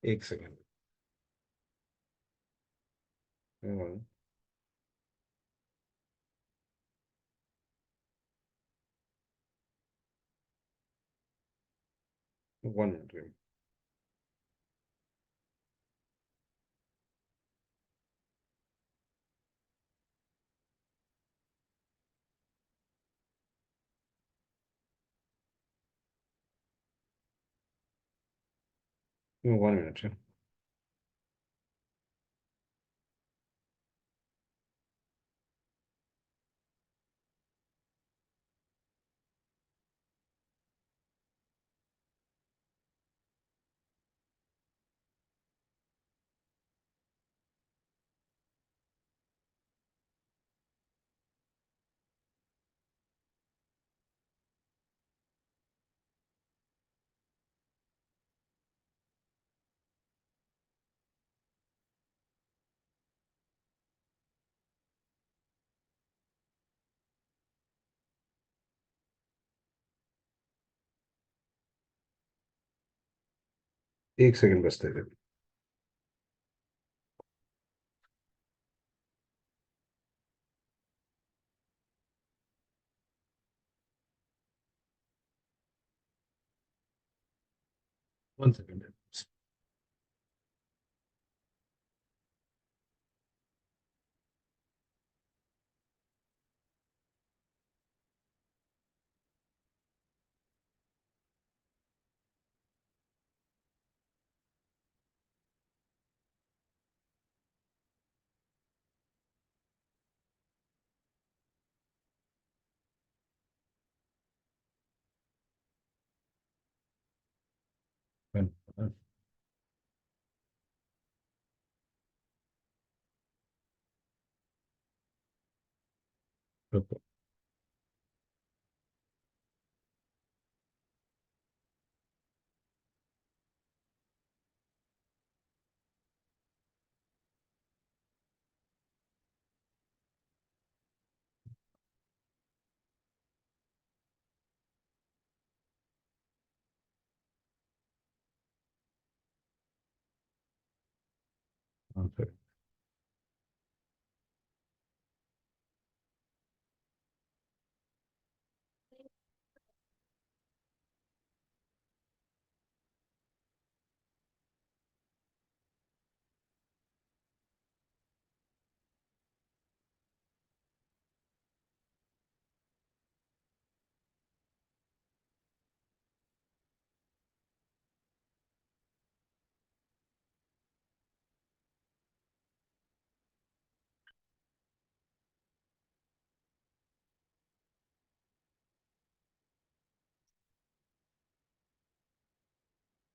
1 second. 1 minute. 1 minute. एक सेकंड बचते थे। One second.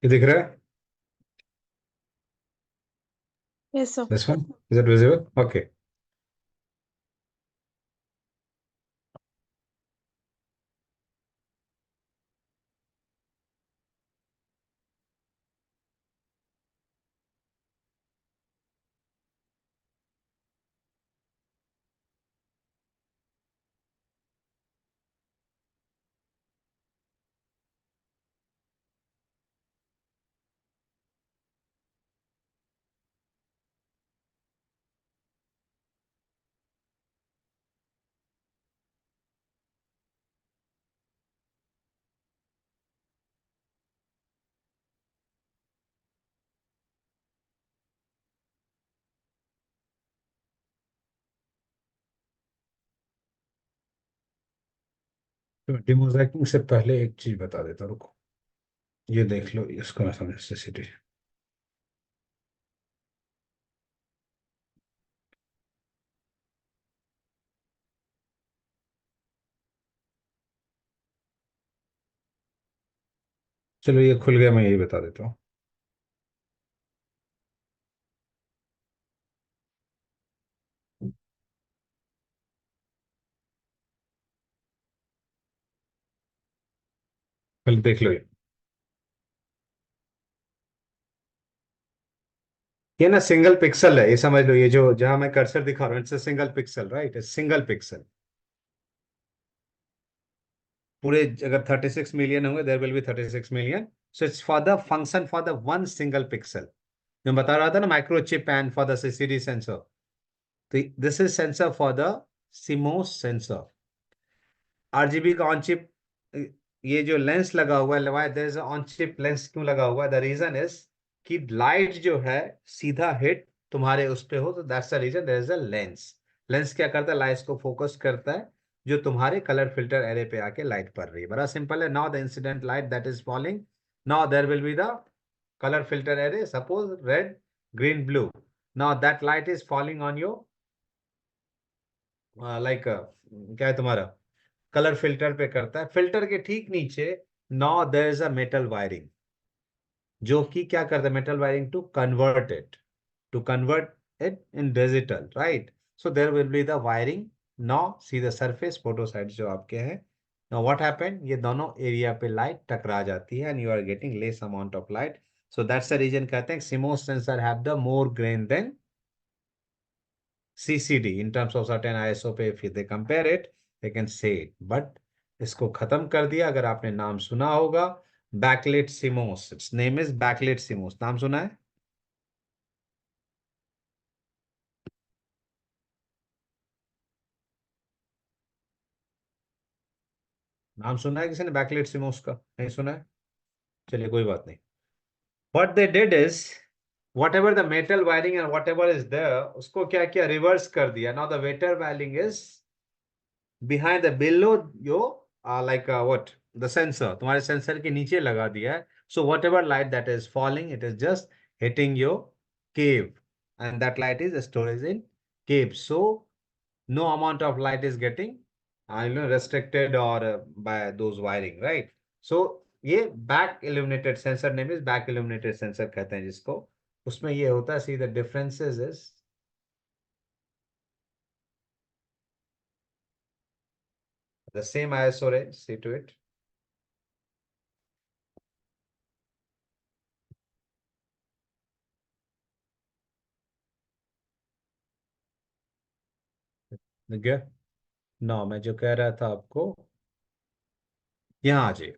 ये दिख रहा है? Yes sir. This one? Is it visible? Okay. तो डिमोजाइकिंग से पहले एक चीज बता देता हूँ, रुको। ये देख लो, इसको मैं समझ से सिटी। चलो ये खुल गया, मैं यही बता देता हूँ। पहले देख लो ये ना सिंगल पिक्सल है, ये समझ लो। ये जो जहां मैं कर्सर दिखा रहा हूँ, it's single pixel, right? Single pixel. पूरे अगर 36 मिलियन होंगे, there will be 36 million. So it's for the function for the one single pixel. मैं बता रहा था ना, microchip and for the CCD sensor. तो this is sensor for the CMOS sensor. RGB का ऑन चिप, ये जो लेंस लगा हुआ है, why there is on chip lens क्यों लगा हुआ है? द रीजन इज कि लाइट जो है सीधा हिट तुम्हारे उस पे हो, तो that's the reason there is a lens. Lens क्या करता है? लाइट को फोकस करता है, जो तुम्हारे कलर फिल्टर एरे पे आके लाइट पड़ रही है। बड़ा सिंपल है। Now the incident light that is falling, now there will be the color filter array, suppose red, green, blue. Now that light is falling on your like क्या है तुम्हारा कलर फिल्टर पे करता है। फिल्टर के ठीक नीचे now there is a metal wiring, जो कि क्या करता है? Metal wiring to convert it in digital, right? So there will be the wiring. Now see the surface photo side जो आपके हैं। Now what happened? ये दोनों एरिया पे लाइट टकरा जाती है and you are getting less amount of light. So that's the reason कहते हैं CMOS sensor have the more grain then CCD in terms of certain ISO पे। if they compare it they can say it, but इसको खत्म कर दिया। अगर आपने नाम सुना होगा backlit CMOS. Its name is backlit CMOS. नाम सुना है? नाम सुना है किसी ने backlit CMOS का? नहीं सुना है? चलिए कोई बात नहीं. What they did is whatever the metal wiring and whatever is there, उसको क्या किया? Reverse कर दिया. Now the metal wiring is behind the below your like what the sensor. तुम्हारे सेंसर के नीचे लगा दिया है. So whatever light that is falling, it is just hitting your cave, and that light is stored in cave. So no amount of light is getting restricted or by those wiring, right? So ये back illuminated sensor name is back illuminated sensor कहते हैं जिसको. उसमें ये होता है. See the differences is the same ISO range. See to it. गया ना. मैं जो कह रहा था आपको, यहाँ आ जाइए.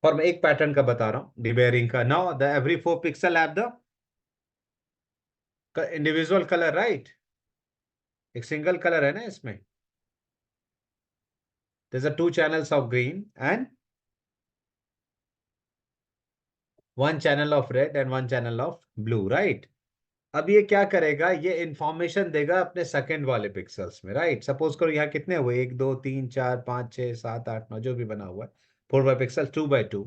और मैं एक पैटर्न का बता रहा हूँ डिबेयरिंग का. Now the every 4 pixel have the individual colour, right? एक सिंगल कलर है ना इसमें. there's a 2 channels of green and 1 channel of red and 1 channel of blue, right? अब ये क्या करेगा? ये इंफॉर्मेशन देगा अपने सेकंड वाले पिक्सल्स में, राइट? सपोज करो यहाँ कितने हुए? 1 2 3 4 5 6 7 8 9 जो भी बना हुआ है 4 बाय पिक्सल 2 बाय 2.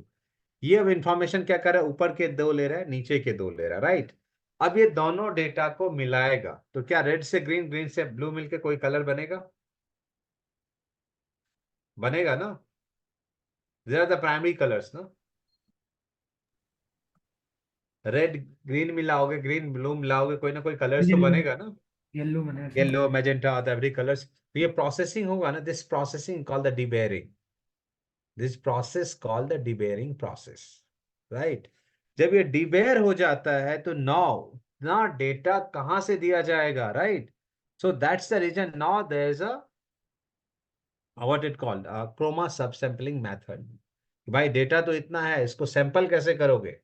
ये अब इंफॉर्मेशन क्या कर रहा है? ऊपर के 2 ले रहा है, नीचे के 2 ले रहा है, राइट? अब ये दोनों डेटा को मिलाएगा तो क्या रेड से ग्रीन, ग्रीन से ब्लू मिलके कोई कलर बनेगा? बनेगा ना? These are the primary colors ना. रेड ग्रीन मिलाओगे, ग्रीन ब्लू मिलाओगे, कोई ना कोई कलर्स तो बनेगा ना. येलो बने ऐसे। Yellow, magenta, every colours. तो ये प्रोसेसिंग होगा ना. This processing called the debayering. This process called the debayering process, right? जब ये डिबेयर हो जाता है तो नाउ ना डेटा कहां से दिया जाएगा, right? So that's the reason now there is a what it called chroma subsampling method. भाई डेटा तो इतना है, इसको सैंपल कैसे करोगे?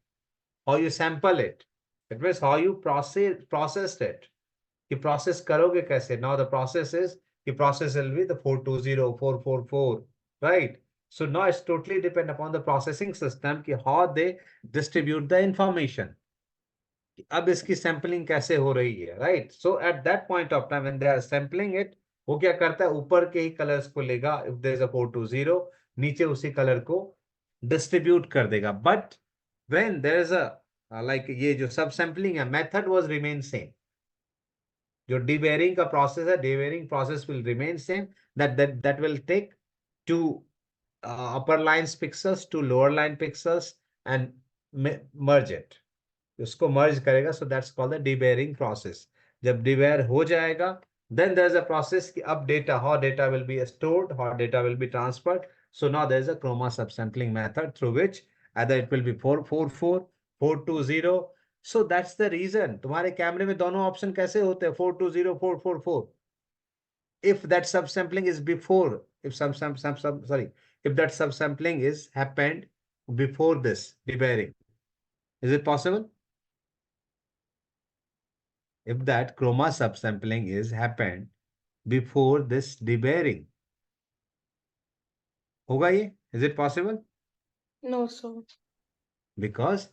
How you sample it, it means how you processed it. कि प्रोसेस करोगे कैसे? नाउ द प्रोसेस इज कि process will be the 420 444, right? So now it's totally depend upon the processing system कि how they distribute the information. अब इसकी sampling कैसे हो रही है, right? So at that point of time when they are sampling it, वो क्या करता है? ऊपर के ही कलर्स को लेगा इफ देयर इज अ 420, नीचे उसी कलर को डिस्ट्रीब्यूट कर देगा. But when there is a like ये जो सब सैम्पलिंग है मेथड वाज रिमेन सेम. जो डिवेयरिंग का प्रोसेस है, debayering process will remain same. That will take to upper lines pixels to lower line pixels and merge it. उसको merge करेगा. So that's called the debayering process. जब debayer हो जाएगा then there is a process कि अब data, how data will be stored, how data will be transferred. So now there is a chroma subsampling method through which either it will be 444 420. So that's the reason तुम्हारे कैमरे में दोनों option कैसे होते हैं 420 444. if that subsampling is before, if sorry, if that subsampling is happened before this debayering, is it possible? If that chroma subsampling is happened before this debayering, होगा ये? Is it possible? No, sir. Because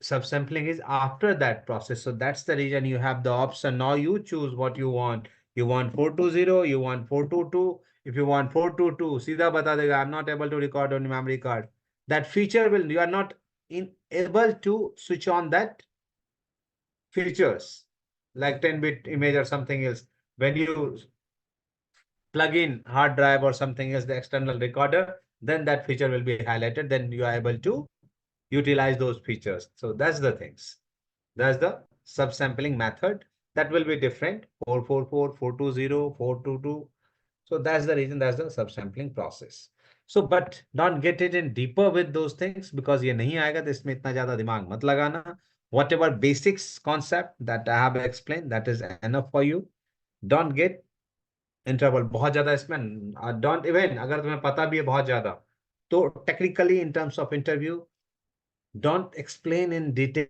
subsampling is after that process. So that's the reason you have the option. Now you choose what you want. You want 420, you want 422. If you want 422, सीधा बता देगा I'm not able to record on memory card. That feature will, you are not able to switch on that features like 10-bit image or something else. When you plug in hard drive or something else, the external recorder, then that feature will be highlighted. Then you are able to utilize those features. So that's the things. That's the subsampling method. That will be different. 444, 420, 422. So that's the reason, that's the subsampling process. So, but not get it in deeper with those things because ये नहीं आएगा तो इसमें इतना ज्यादा दिमाग मत लगाना. Whatever basics concept that I have explained, that is enough for you. Don't get in trouble. बहुत ज्यादा इसमें don't even, अगर तुम्हें पता भी है बहुत ज्यादा तो technically in terms of interview Don't explain in detail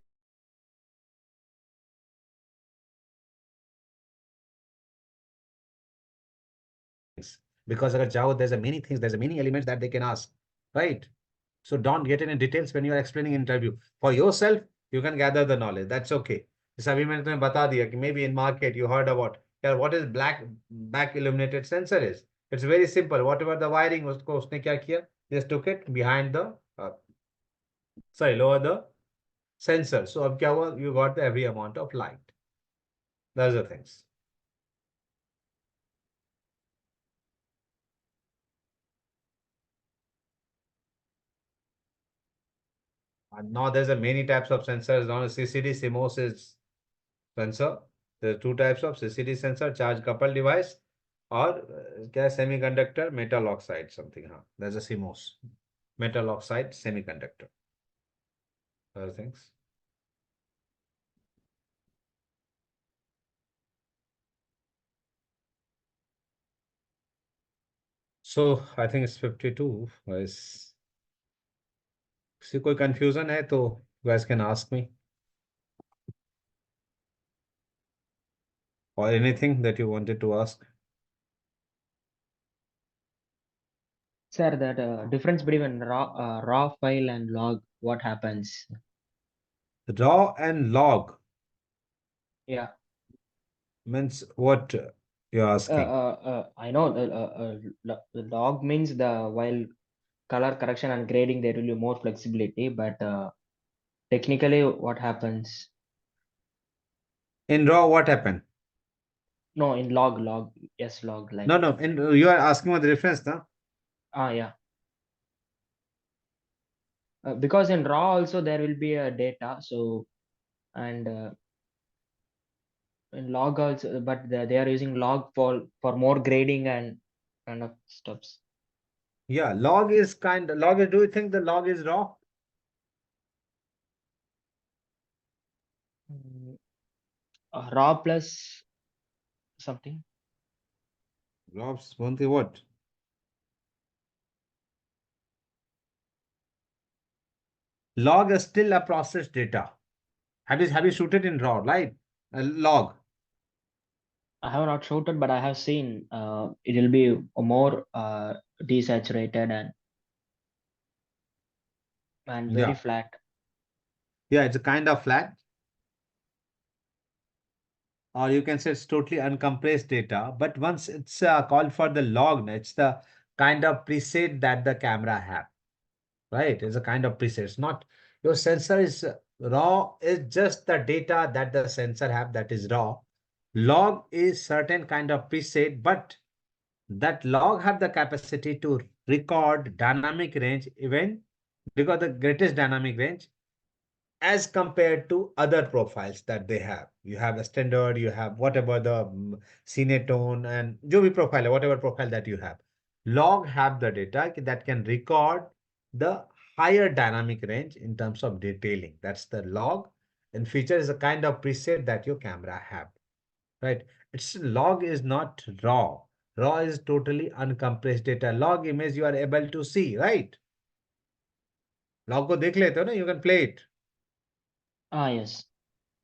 because agar jao, there's a many things, there's a many elements that they can ask, right? So don't get into details when you are explaining interview. For yourself, you can gather the knowledge. That's okay. जैसे अभी मैंने तुम्हें बता दिया कि maybe in market you heard about यार what is black back illuminated sensor is. It's very simple. Whatever the wiring उसको उसने क्या किया? Just took it behind the sorry lower the sensor. So अब क्या हुआ? You got the every amount of light. That's the things. And now there's a many types of sensors. Now CCD, CMOS is sensor. There are two types of CCD sensor, charge coupled device, or क्या semiconductor metal oxide something. हाँ, there's a CMOS, metal oxide semiconductor. Other things. So I think it's 52. Is किसी कोई confusion है तो you guys can ask me or anything that you wanted to ask. Sir, that difference between raw file and log, what happens? Raw and log Yeah. means what you're asking. I know the log means while color correction and grading there will be more flexibility, but technically what happens? In raw, what happened? No, in log, yes, log like. No, you are asking what the difference, no? Yeah. Because in raw also there will be a data, so and in log also, but they are using log for more grading and kind of stuffs. Yeah, log is log is, do you think the log is raw? Raw plus something. Rob's one thing what? Log is still a processed data. Have you shooted in raw, right? A log. I have not shooted, but I have seen it will be more desaturated and very Yeah. flat. Yeah, it's a kind of flat. Or you can say it's totally uncompressed data. But once it's called for the log, it's the kind of preset that the camera have. Right? It's a kind of preset. It's not your sensor is raw, is just the data that the sensor have that is raw. Log is certain kind of preset, but that log have the capacity to record dynamic range even because the greatest dynamic range as compared to other profiles that they have. You have a standard, you have whatever the Cinetone and जो भी profile है, whatever profile that you have. Log have the data that can record the higher dynamic range in terms of detailing. That's the log. And feature is a kind of preset that your camera have. Right? It's log is not raw. Raw is totally uncompressed data. Log image you are able to see, right? Log को देख लेते हो ना, you can play it. Yes.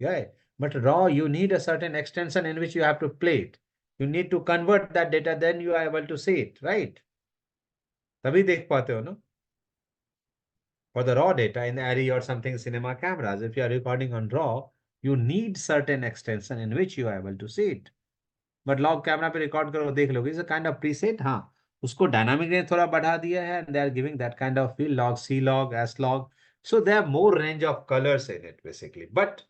Yeah, but raw, you need a certain extension in which you have to play it. You need to convert that data, then you are able to see it, right? तभी देख पाते हो ना? For the raw data in the Arri or something cinema cameras, if you are recording on raw, you need certain extension in which you are able to see it. But log camera पे record करो देख लोगे, it's a kind of preset, हाँ. उसको dynamic range थोड़ा बढ़ा दिया है and they are giving that kind of feel log, C log, S log. So they have more range of colors in it basically, but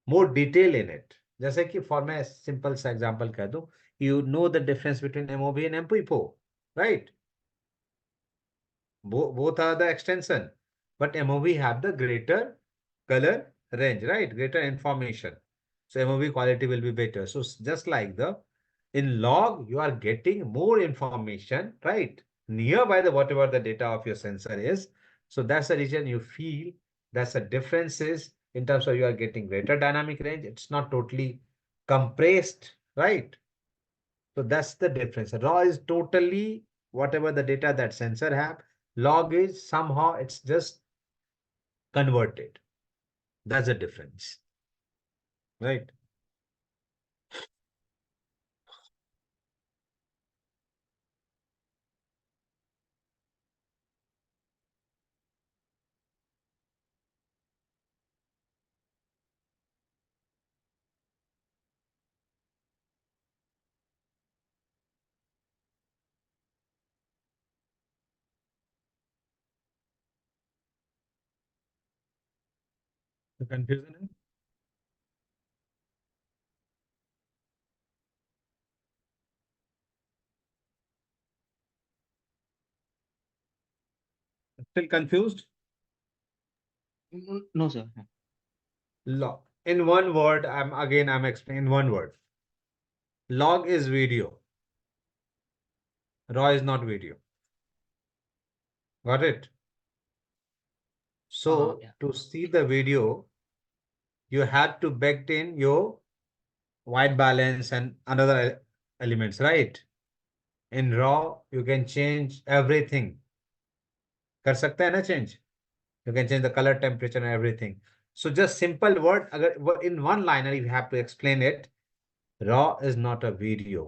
more detail in it. जैसे कि for मैं simple सा example कह दूं, you know the difference between MOV and MP4, right? Both are the extension, but MOV have the greater color range, right? Greater information. So MOV quality will be better. So just like the in log, you are getting more information, right? Nearby the whatever the data of your sensor is. So that's the reason you feel that's the differences in terms of you are getting greater dynamic range. It's not totally compressed, right? So that's the difference. Raw is totally whatever the data that sensor have. Log is somehow it's just converted. That's the difference, right? The confusion is still confused. No, sir. Log. In one word, I'm explaining one word. Log is video. Raw is not video. Got it? So Yeah. to see the video, you have to back in your white balance and another elements, right? In raw, you can change everything. कर सकते हैं ना change? You can change the color, temperature, and everything. So just simple word, in one liner, you have to explain it. Raw is not a video.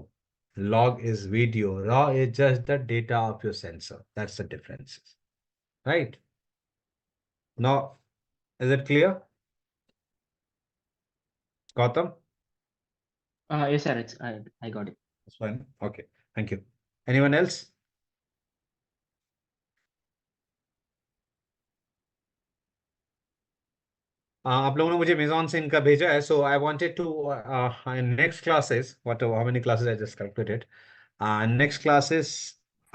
Log is video. Raw is just the data of your sensor. That's the difference. Right? Now, is it clear? Gautam? Yes, sir. I got it. That's fine. Okay. Thank you. Anyone else? आप लोगों ने मुझे मेजॉन से इनका भेजा है so I wanted to in next classes what how many classes I just calculated next classes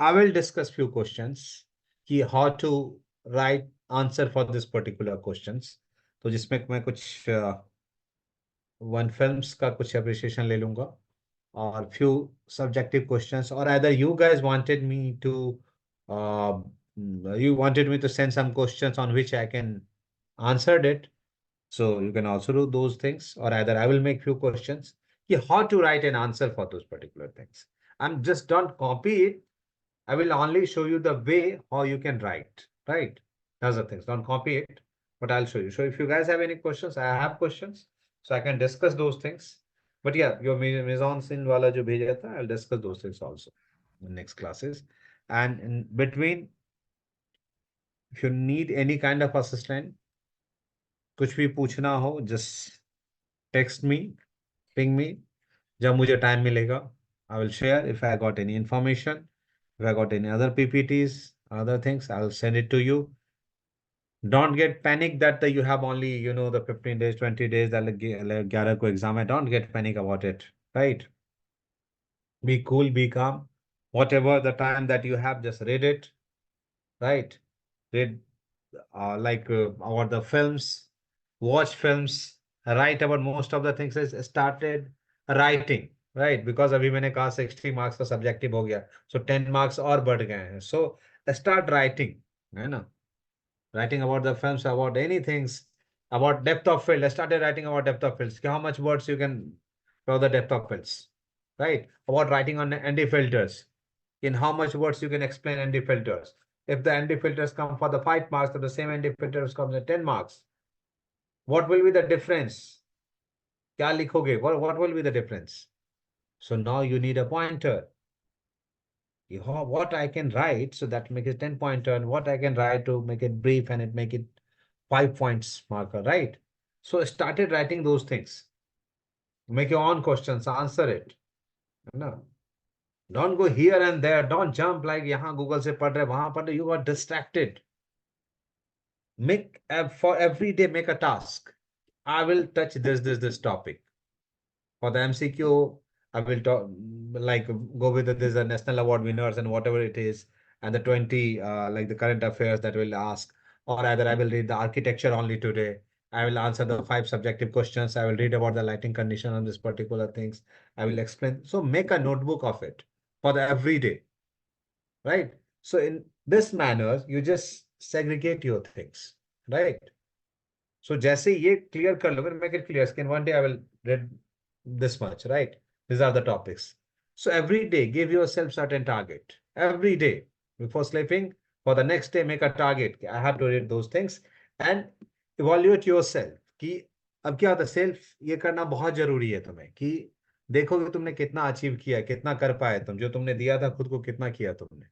I will discuss few questions कि how to write answer for this particular questions तो जिसमें मैं कुछ वन फिल्म्स का कुछ appreciation ले लूंगा और फ्यू सब्जेक्टिव क्वेश्चंस और either you guys wanted me to uh, you wanted me to send some questions on which I can answered it. So you can also do those things, or either I will make few questions. How to write an answer for those particular things. And just don't copy it. I will only show you the way how you can write. Right? That's the things. Don't copy it, but I'll show you. So if you guys have any questions, I have questions, so I can discuss those things. But yeah, your mise en scene wala jo bheja tha, I'll discuss those things also in next classes. And in between, if you need any kind of assistance, कुछ भी पूछना हो just text me, ping me. जब मुझे time मिलेगा, I will share if I got any information, if I got any other PPTs, other things, I will send it to you. Don't get panic that you have only, the 15 days, 20 days that 11 को exam है. Don't get panic about it, right? Be cool, be calm. Whatever the time that you have, just read it, right? Read about the films, watch films, write about most of the things. Is started writing, right? Because अभी मैंने कहा 60 marks का subjective हो गया, so 10 marks और बढ़ गए हैं. So start writing, है ना? Writing about the films, about anything, about depth of field. I started writing about depth of fields. How much words you can draw the depth of fields, right? About writing on ND filters. In how much words you can explain ND filters. If the ND filters come for the 5 marks, then the same ND filters comes at 10 marks. What will be the difference? क्या लिखोगे? What will be the difference? So now you need a pointer. What I can write so that make it 10 pointer and what I can write to make it brief and it make it 5 points marker, right? So started writing those things. Make your own questions, answer it. No. Don't go here and there. Don't jump like यहाँ Google से पढ़ रहे वहां पढ़ रहे. You are distracted. For every day, make a task. I will touch this topic. For the MCQ, I will talk like go with there's a national award winners and whatever it is, and the 20 like the current affairs that will ask, or either I will read the architecture only today. I will answer the 5 subjective questions. I will read about the lighting condition on this particular things. I will explain. So make a notebook of it for the everyday, right? So in this manner, you just segregate your things, right? So जैसे ये clear कर लोगे, make it clear. In one day I will read this much, right? These are the topics. So every day give yourself certain target. Every day before sleeping, for the next day make a target. I have to read those things. And evaluate yourself कि अब क्या होता है, self ये करना बहुत जरूरी है तुम्हें कि देखो कि तुमने कितना अचीव किया, कितना कर पाए तुम, जो तुमने दिया था खुद को कितना किया तुमने,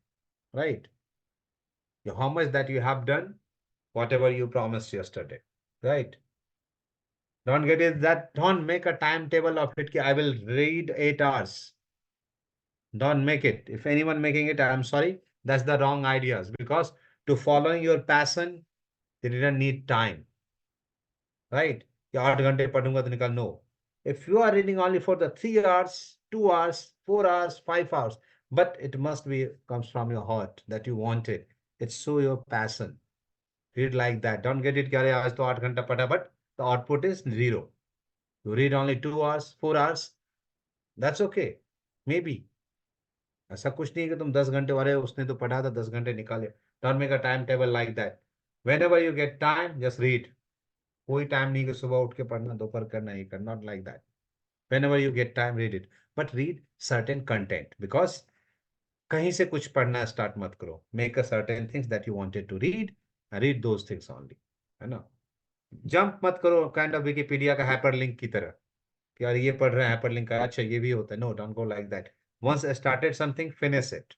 right? How much that you have done whatever you promised yesterday, right? Don't get it that, don't make a timetable of it ki I will read 8 hours. Don't make it. If anyone making it, I'm sorry, that's the wrong ideas, because to following your passion you didn't need time, right? कि 8 घंटे पढ़ूंगा तो निकल, no. If you are reading only for the 3 hours, 2 hours, 4 hours, 5 hours, but it must be comes from your heart that you want it. It's so your passion. Read like that. Don't get it कि अरे आज तो 8 घंटा पढ़ा, but the output is 0. You read only 2 hours, 4 hours, that's okay. Maybe. ऐसा कुछ नहीं है कि तुम 10 घंटे, अरे उसने तो पढ़ा था 10 घंटे निकाले. Don't make a timetable like that. Whenever you get time, just read. कोई टाइम नहीं कि सुबह उठ के पढ़ना, दोपहर करना, ये करना, not like that. Whenever you get time, read it. But read certain content, because कहीं से कुछ पढ़ना स्टार्ट मत करो. Make a certain things that you wanted to read and read those things only. है ना? जंप मत करो काइंड ऑफ विकिपीडिया का हाइपरलिंक की तरह कि यार ये पढ़ रहे हैं हाइपरलिंक का, अच्छा ये भी होता है. No, don't go like that. Once started something, finish it.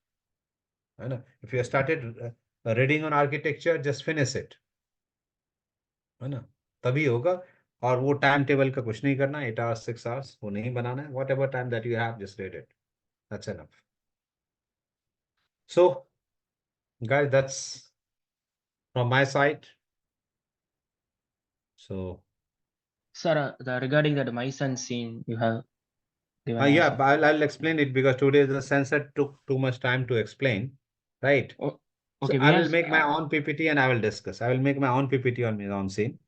है ना? If you started reading on architecture, just finish it. है ना? तभी होगा. और वो टाइम टेबल का कुछ नहीं करना, 8 hours 6 hours वो नहीं बनाना है. What ever time that you have, just read it. That's enough. So guys, that's from my side. So Sir, regarding that Myson scene, you have given yeah, answer. I'll explain it because today the sensor took too much time to explain, right? Oh, So okay, I we will have make my own PPT and I will discuss. I will make my own PPT on mise en scene,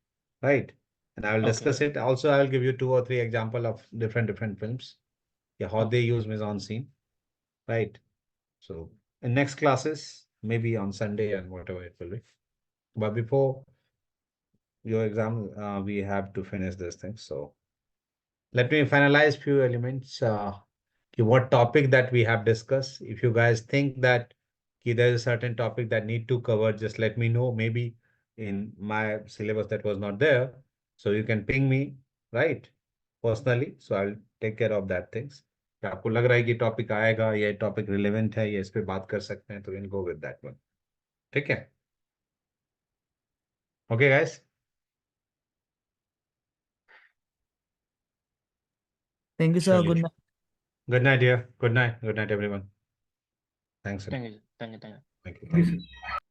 right? And I will okay. discuss it. Also, I will give you 2 or 3 example of different films. Yeah, how they Okay. use mise en scene, right? So in next classes, maybe on Sunday and whatever it will be. But before your exam, we have to finish this thing. So let me finalize few elements. What topic that we have discussed. If you guys think that there is a certain topic that need to cover, just let me know. Maybe in my syllabus that was not there, so you can ping me, right, personally. So I'll take care of that things. कि आपको लग रहा है कि topic आएगा, ये topic relevant है, ये इस पे बात कर सकते हैं, तो will go with that one. ठीक है? Okay guys. Thank you, sir. Good night. Good night, dear. Good night. Good night, everyone. Thanks. Thank you. Thank you. Thank you. Thank you. Yes, sir.